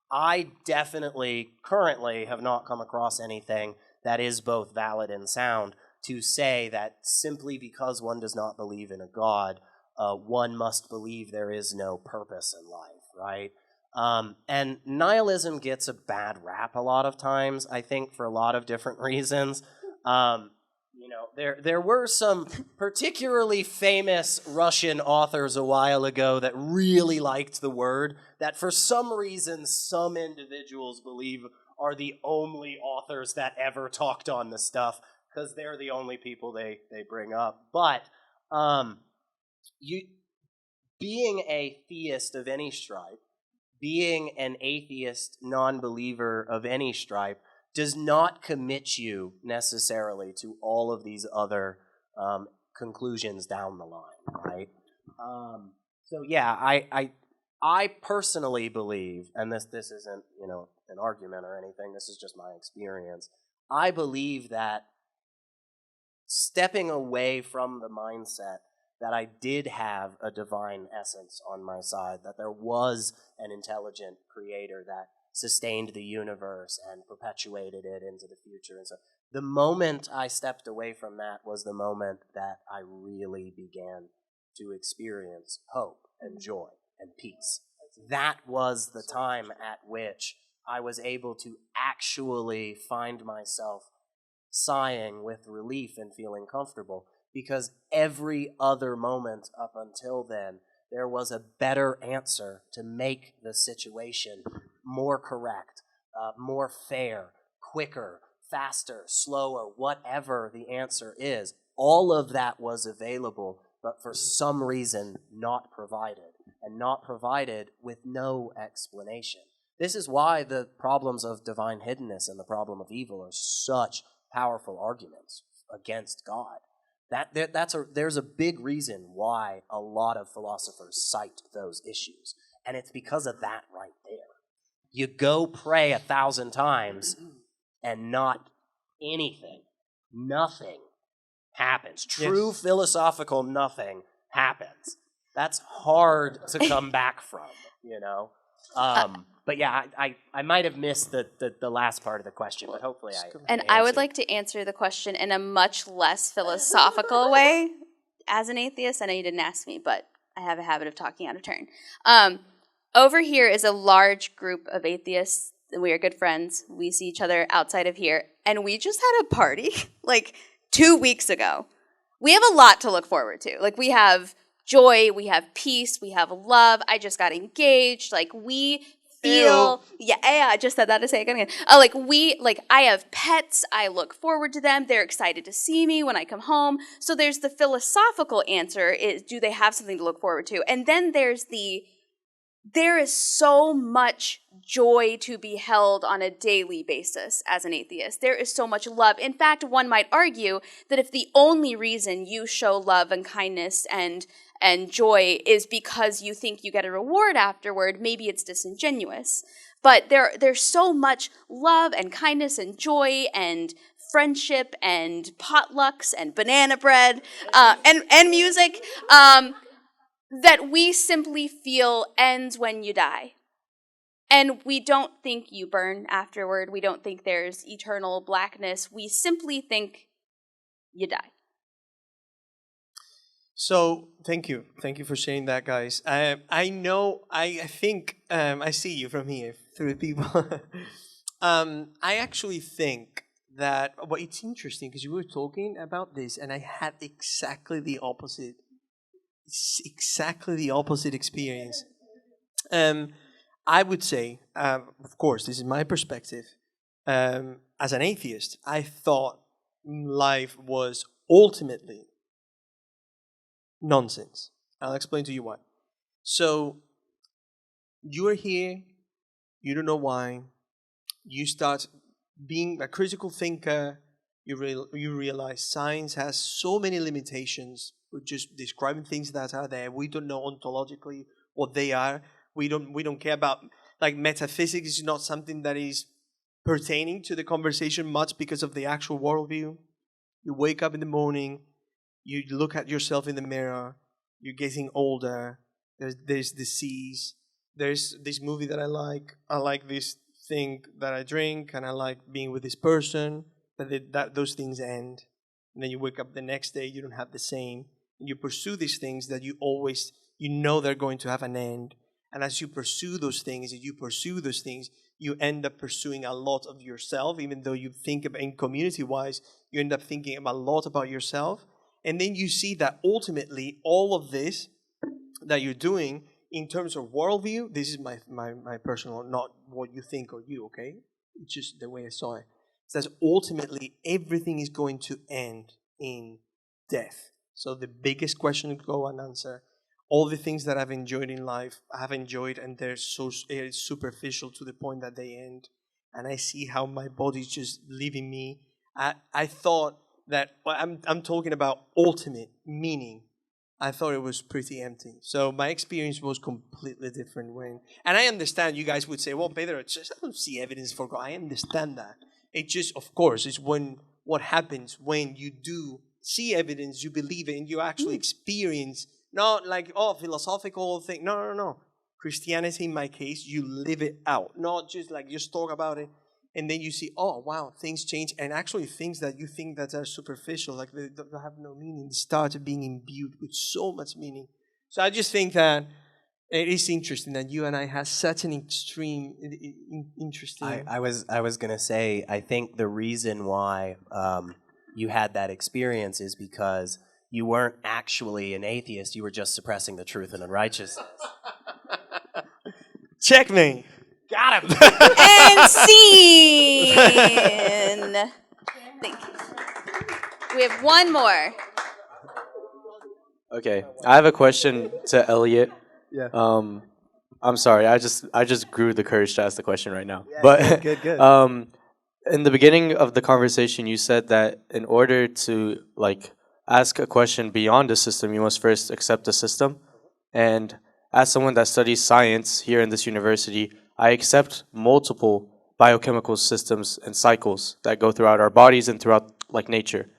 I definitely currently have not come across anything that is both valid and sound to say that simply because one does not believe in a God, one must believe there is no purpose in life, right? And nihilism gets a bad rap a lot of times, I think, for a lot of different reasons. There were some particularly famous Russian authors a while ago that really liked the word, that for some reason some individuals believe are the only authors that ever talked on the stuff, because they're the only people they bring up. But being a theist of any stripe, being an atheist non-believer of any stripe, does not commit you necessarily to all of these other conclusions down the line, right? So yeah, I personally believe, and this isn't an argument or anything. This is just my experience. I believe that stepping away from the mindset that I did have a divine essence on my side, that there was an intelligent creator that sustained the universe and perpetuated it into the future. And so The moment I stepped away from that was the moment that I really began to experience hope and joy and peace. That was the time at which I was able to actually find myself sighing with relief and feeling comfortable, because every other moment up until then, there was a better answer to make the situation more correct, more fair, quicker, faster, slower, whatever the answer is. All of that was available, but for some reason not provided, and not provided with no explanation. This is why the problems of divine hiddenness and the problem of evil are such powerful arguments against God. There's a big reason why a lot of philosophers cite those issues, and it's because of that right there. You go pray 1,000 times, and not anything, nothing happens. True philosophical nothing happens. That's hard to come back from, you know? But yeah, I might have missed the last part of the question, but hopefully I would like to answer the question in a much less philosophical way. As an atheist, I know you didn't ask me, but I have a habit of talking out of turn. Over here is a large group of atheists, and we are good friends. We see each other outside of here, and we just had a party like 2 weeks ago. We have a lot to look forward to. Like, we have joy, we have peace, we have love. I just got engaged. Like, we feel, yeah, I just said that to say it again. I have pets. I look forward to them. They're excited to see me when I come home. So there's the philosophical answer is, do they have something to look forward to? And then there is so much joy to be held on a daily basis as an atheist. There is so much love. In fact, one might argue that if the only reason you show love and kindness and joy is because you think you get a reward afterward, maybe it's disingenuous. But there's so much love and kindness and joy and friendship and potlucks and banana bread and music that we simply feel ends when you die. And we don't think you burn afterward. We don't think there's eternal blackness. We simply think you die. So thank you for sharing that, guys. I think I see you from here through the people. I actually think that it's interesting because you were talking about this, and I had exactly the opposite experience. I would say, of course, this is my perspective. As an atheist, I thought life was ultimately nonsense. I'll explain to you why. So, you are here, you don't know why, you start being a critical thinker, you realize science has so many limitations. We're just describing things that are there. We don't know ontologically what they are. We don't care about, like, metaphysics is not something that is pertaining to the conversation much because of the actual worldview. You wake up in the morning, you look at yourself in the mirror, you're getting older, there's disease, there's this movie that I like this thing that I drink, and I like being with this person, but those things end. And then you wake up the next day, you don't have the same. And you pursue these things that you know they're going to have an end. And as you pursue those things, you end up pursuing a lot of yourself, even though you think about, in community-wise, you end up thinking a lot about yourself. And then you see that ultimately all of this that you're doing in terms of worldview, this is my personal, not what you think or you, okay? It's just the way I saw it. It says ultimately everything is going to end in death. So the biggest question to go and answer, all the things that I've enjoyed in life, I have enjoyed, and they're so superficial to the point that they end. And I see how my body's just leaving me. I thought that, I'm talking about ultimate meaning. I thought it was pretty empty. So my experience was completely different and I understand you guys would say, well, Pedro, I don't see evidence for God. I understand that. It just, of course, is what happens when you do see evidence, you believe it, and you actually experience, not like, philosophical thing. No. Christianity, in my case, you live it out. Not just talk about it. and then you see, oh wow, things change, and actually things that you think that are superficial, like they have no meaning, start being imbued with so much meaning. So I just think that it is interesting that you and I have such an extreme, interesting. I was gonna say, I think the reason why you had that experience is because you weren't actually an atheist. You were just suppressing the truth and unrighteousness. Checkmate. Got him. And scene. Thank you. We have one more. Okay, I have a question to Elliott. Yeah. I'm sorry, I just grew the courage to ask the question right now. Yeah, but good. In the beginning of the conversation, you said that in order to ask a question beyond the system, you must first accept the system. And as someone that studies science here in this university, I accept multiple biochemical systems and cycles that go throughout our bodies and throughout nature.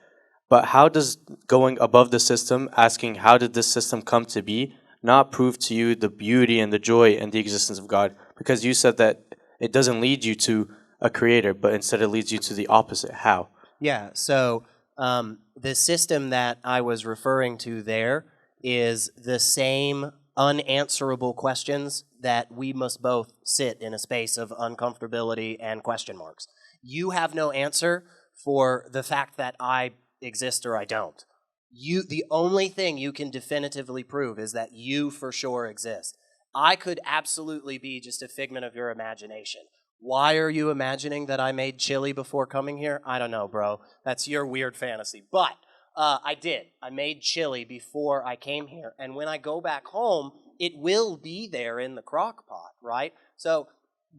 But how does going above the system, asking how did this system come to be, not prove to you the beauty and the joy and the existence of God? Because you said that it doesn't lead you to a creator, but instead it leads you to the opposite. How? Yeah, so the system that I was referring to there is the same unanswerable questions that we must both sit in a space of uncomfortability and question marks. You have no answer for the fact that I exist or I don't. The only thing you can definitively prove is that you for sure exist. I could absolutely be just a figment of your imagination. Why are you imagining that I made chili before coming here? I don't know, bro. That's your weird fantasy. But I did. I made chili before I came here. And when I go back home, it will be there in the crock pot, right? So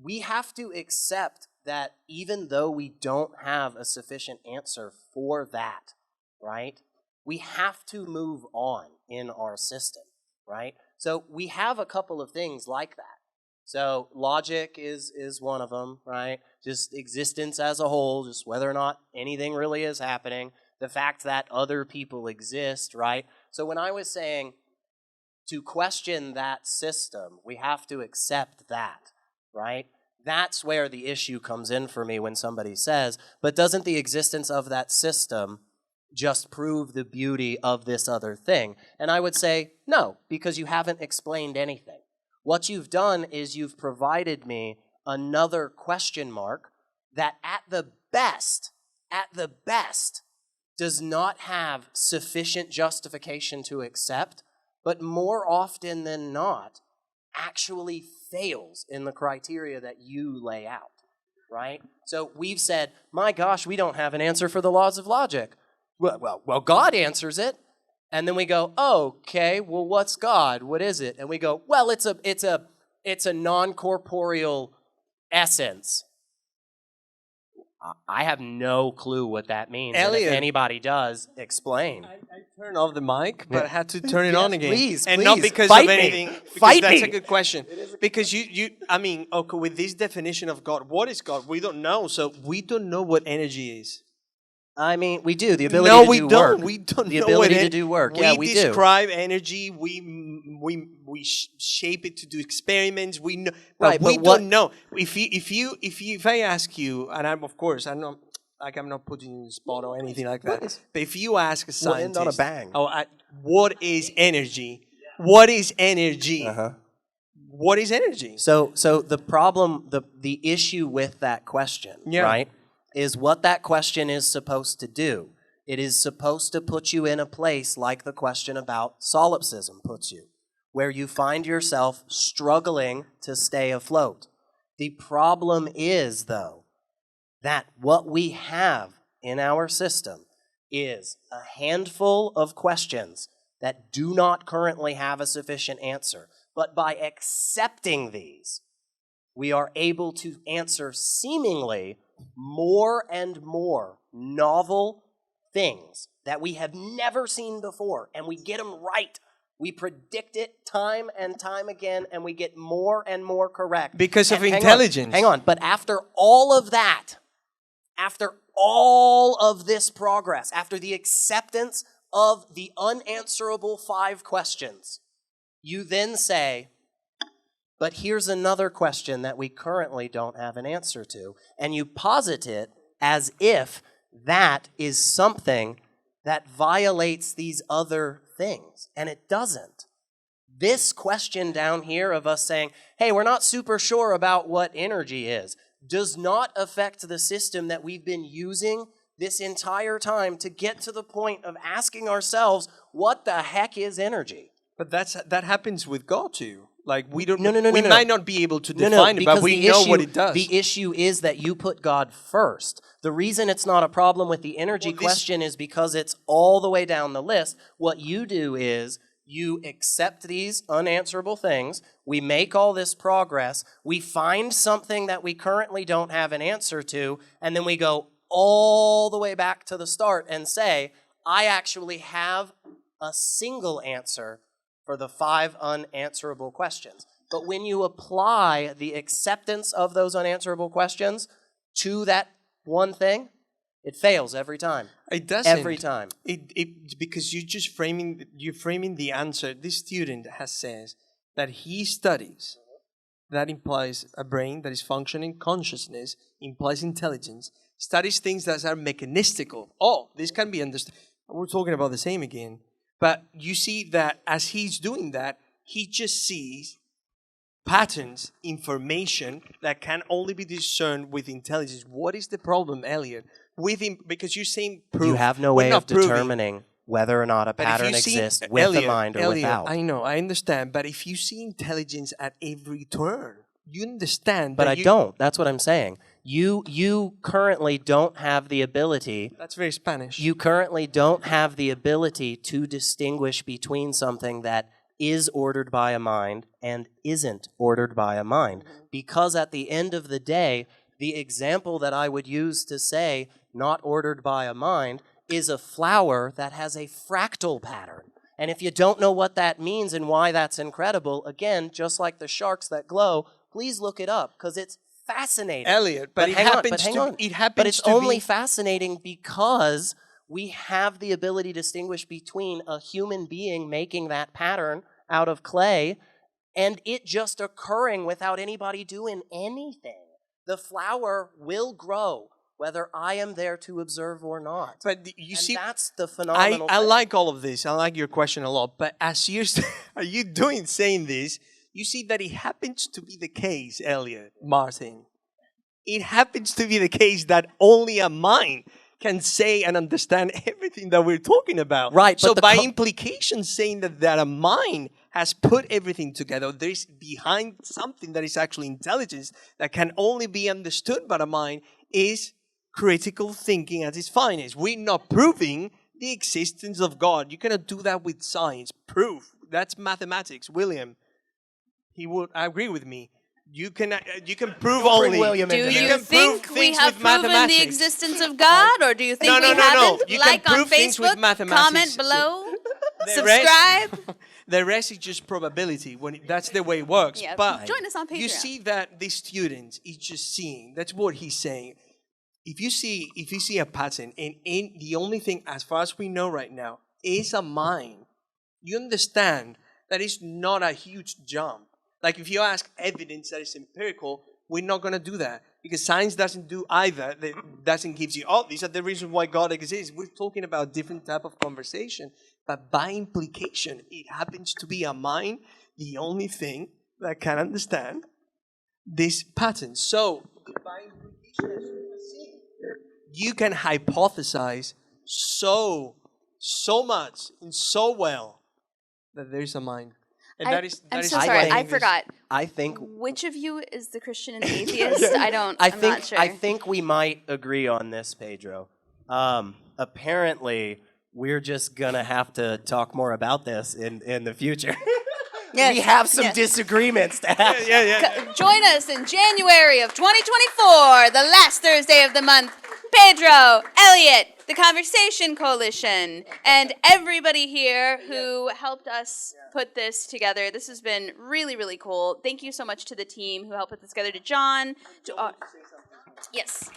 we have to accept that even though we don't have a sufficient answer for that, right? We have to move on in our system, right? So we have a couple of things like that. So logic is one of them, right? Just existence as a whole, just whether or not anything really is happening. The fact that other people exist, right? So when I was saying to question that system, we have to accept that, right? That's where the issue comes in for me when somebody says, but doesn't the existence of that system just prove the beauty of this other thing? And I would say, no, because you haven't explained anything. What you've done is you've provided me another question mark that at the best, does not have sufficient justification to accept, but more often than not, actually fails in the criteria that you lay out, right? So we've said, my gosh, we don't have an answer for the laws of logic. Well, God answers it. And then we go, oh, okay, well, what's God? What is it? And we go, well, it's a non-corporeal essence. I have no clue what that means. Elliott. And if anybody does, explain. I turned off the mic, but I had to turn it on again. Please, and not because fight of me. anything. Because Fight that's me. a good question. Because okay, with this definition of God, what is God? We don't know. So we don't know what energy is. I mean, we do. The ability No, to we do don't. work. We don't The know ability what to do work. Yeah, we do. describe energy. We shape it to do experiments. We know, Right, but we but what- don't know. If I ask you, and I'm not putting you in the spot or anything like that. Please. But if you ask a We'll end scientist, on a bang. what is energy? What is energy? Uh-huh. What is energy? So the problem, the issue with that question, right, is what that question is supposed to do. It is supposed to put you in a place like the question about solipsism puts you, where you find yourself struggling to stay afloat. The problem is, though, that what we have in our system is a handful of questions that do not currently have a sufficient answer. But by accepting these, we are able to answer seemingly more and more novel things that we have never seen before, and we get them right. We predict it time and time again, and we get more and more correct. Because of And intelligence. Hang on, but after all of that, after all of this progress, after the acceptance of the unanswerable 5 questions, you then say, But here's another question that we currently don't have an answer to. And you posit it as if that is something that violates these other things. And it doesn't. This question down here of us saying, hey, we're not super sure about what energy is, does not affect the system that we've been using this entire time to get to the point of asking ourselves, what the heck is energy? But that happens with God too. Like we don't. No. We might not be able to define it, but we know what it does. The issue is that you put God first. The reason it's not a problem with the energy question is because it's all the way down the list. What you do is you accept these unanswerable things. We make all this progress. We find something that we currently don't have an answer to, and then we go all the way back to the start and say, I actually have a single answer for the 5 unanswerable questions. But when you apply the acceptance of those unanswerable questions to that one thing, it fails every time. It doesn't. Every time. Because you're framing the answer. This student has says that he studies. That implies a brain that is functioning, consciousness implies intelligence, studies things that are mechanistical. Oh, this can be understood. We're talking about the same again. But you see that as he's doing that, he just sees patterns, information that can only be discerned with intelligence. What is the problem, Elliott? With him, because you're saying proof. You have no way of determining whether or not a But pattern exists with the mind or without. I know, I understand. But if you see intelligence at every turn, you understand. But I don't. That's what I'm saying. You currently don't have the ability. That's very Spanish. You currently don't have the ability to distinguish between something that is ordered by a mind and isn't ordered by a mind. Because at the end of the day, the example that I would use to say not ordered by a mind is a flower that has a fractal pattern. And if you don't know what that means and why that's incredible, again, just like the sharks that glow, please look it up because it's fascinating. Elliott, but it happens But it's only fascinating because we have the ability to distinguish between a human being making that pattern out of clay and it just occurring without anybody doing anything. The flower will grow whether I am there to observe or not. But you see, that's the phenomenal I thing. like all of this. I like your question a lot. But as you're saying this, you see that it happens to be the case, Elliott Martin. It happens to be the case that only a mind can say and understand everything that we're talking about. Right. So by implication, saying that a mind has put everything together, there's behind something that is actually intelligence that can only be understood by a mind is critical thinking at its finest. We're not proving the existence of God. You cannot do that with science. Proof. That's mathematics. William, he would agree with me. You can prove only. Do you think we have proven the existence of God, or do you think we haven't? You like can on prove things with Facebook, mathematics. comment below, subscribe. The rest is just probability. That's the way it works. Yeah, but join us on Patreon. You see that the student is just seeing. That's what he's saying. If you see a pattern, and the only thing, as far as we know right now, is a mind, you understand that it's not a huge jump. Like if you ask evidence that is empirical, we're not going to do that because science doesn't do either. It doesn't give you, these are the reasons why God exists. We're talking about different type of conversation. But by implication, it happens to be a mind, the only thing that can understand this pattern. So by implication, as you can see, you can hypothesize so much and so well that there's a mind. And I'm so sorry, I forgot. I think. Which of you is the Christian and Atheist? I'm not sure. I think we might agree on this, Pedro. Apparently, we're just gonna have to talk more about this in the future. Yes, we have some disagreements to have. Join us in January of 2024, the last Thursday of the month. Pedro, Elliott, the Conversation Coalition, and everybody here who helped us put this together. This has been really, really cool. Thank you so much to the team who helped put this together, to John. Yes.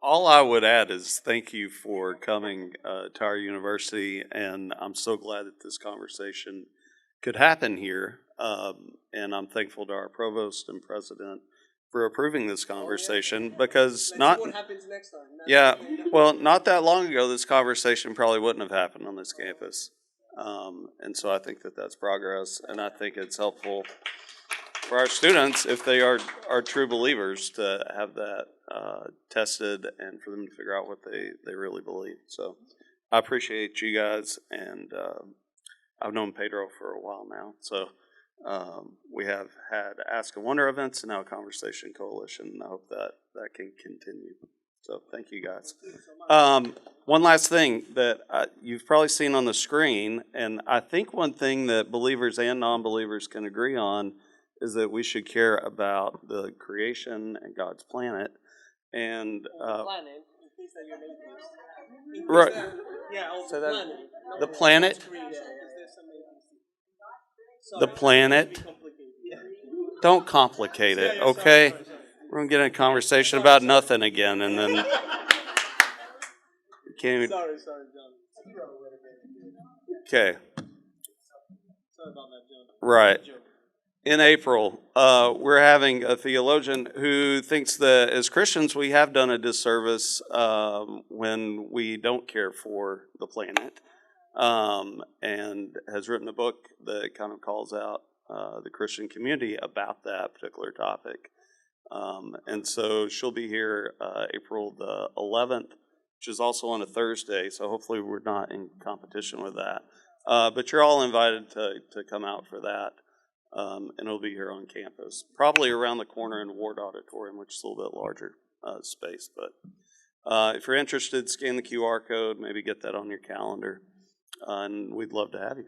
All I would add is thank you for coming to our university, and I'm so glad that this conversation could happen here. And I'm thankful to our provost and president for approving this conversation because not not that long ago this conversation probably wouldn't have happened on this campus. And so I think that that's progress, and I think it's helpful for our students, if they are true believers, to have that tested and for them to figure out what they really believe. So I appreciate you guys, and I've known Pedro for a while now. So we have had Ask a Wonder events and now Conversation Coalition, and I hope that can continue. So thank you guys. One last thing that you've probably seen on the screen, and I think one thing that believers and non-believers can agree on is that we should care about the creation and God's planet. And right, the planet, the planet. Don't complicate it, okay? We're gonna get in a conversation about nothing again, and then you can't even. Sorry, John. Okay. Sorry about that, John. Right. In April, we're having a theologian who thinks that as Christians we have done a disservice when we don't care for the planet, and has written a book that kind of calls out the Christian community about that particular topic. And so she'll be here April the 11th, which is also on a Thursday, so hopefully we're not in competition with that. But you're all invited to come out for that. And it'll be here on campus, probably around the corner in Ward Auditorium, which is a little bit larger space. But if you're interested, scan the QR code, maybe get that on your calendar, and we'd love to have you.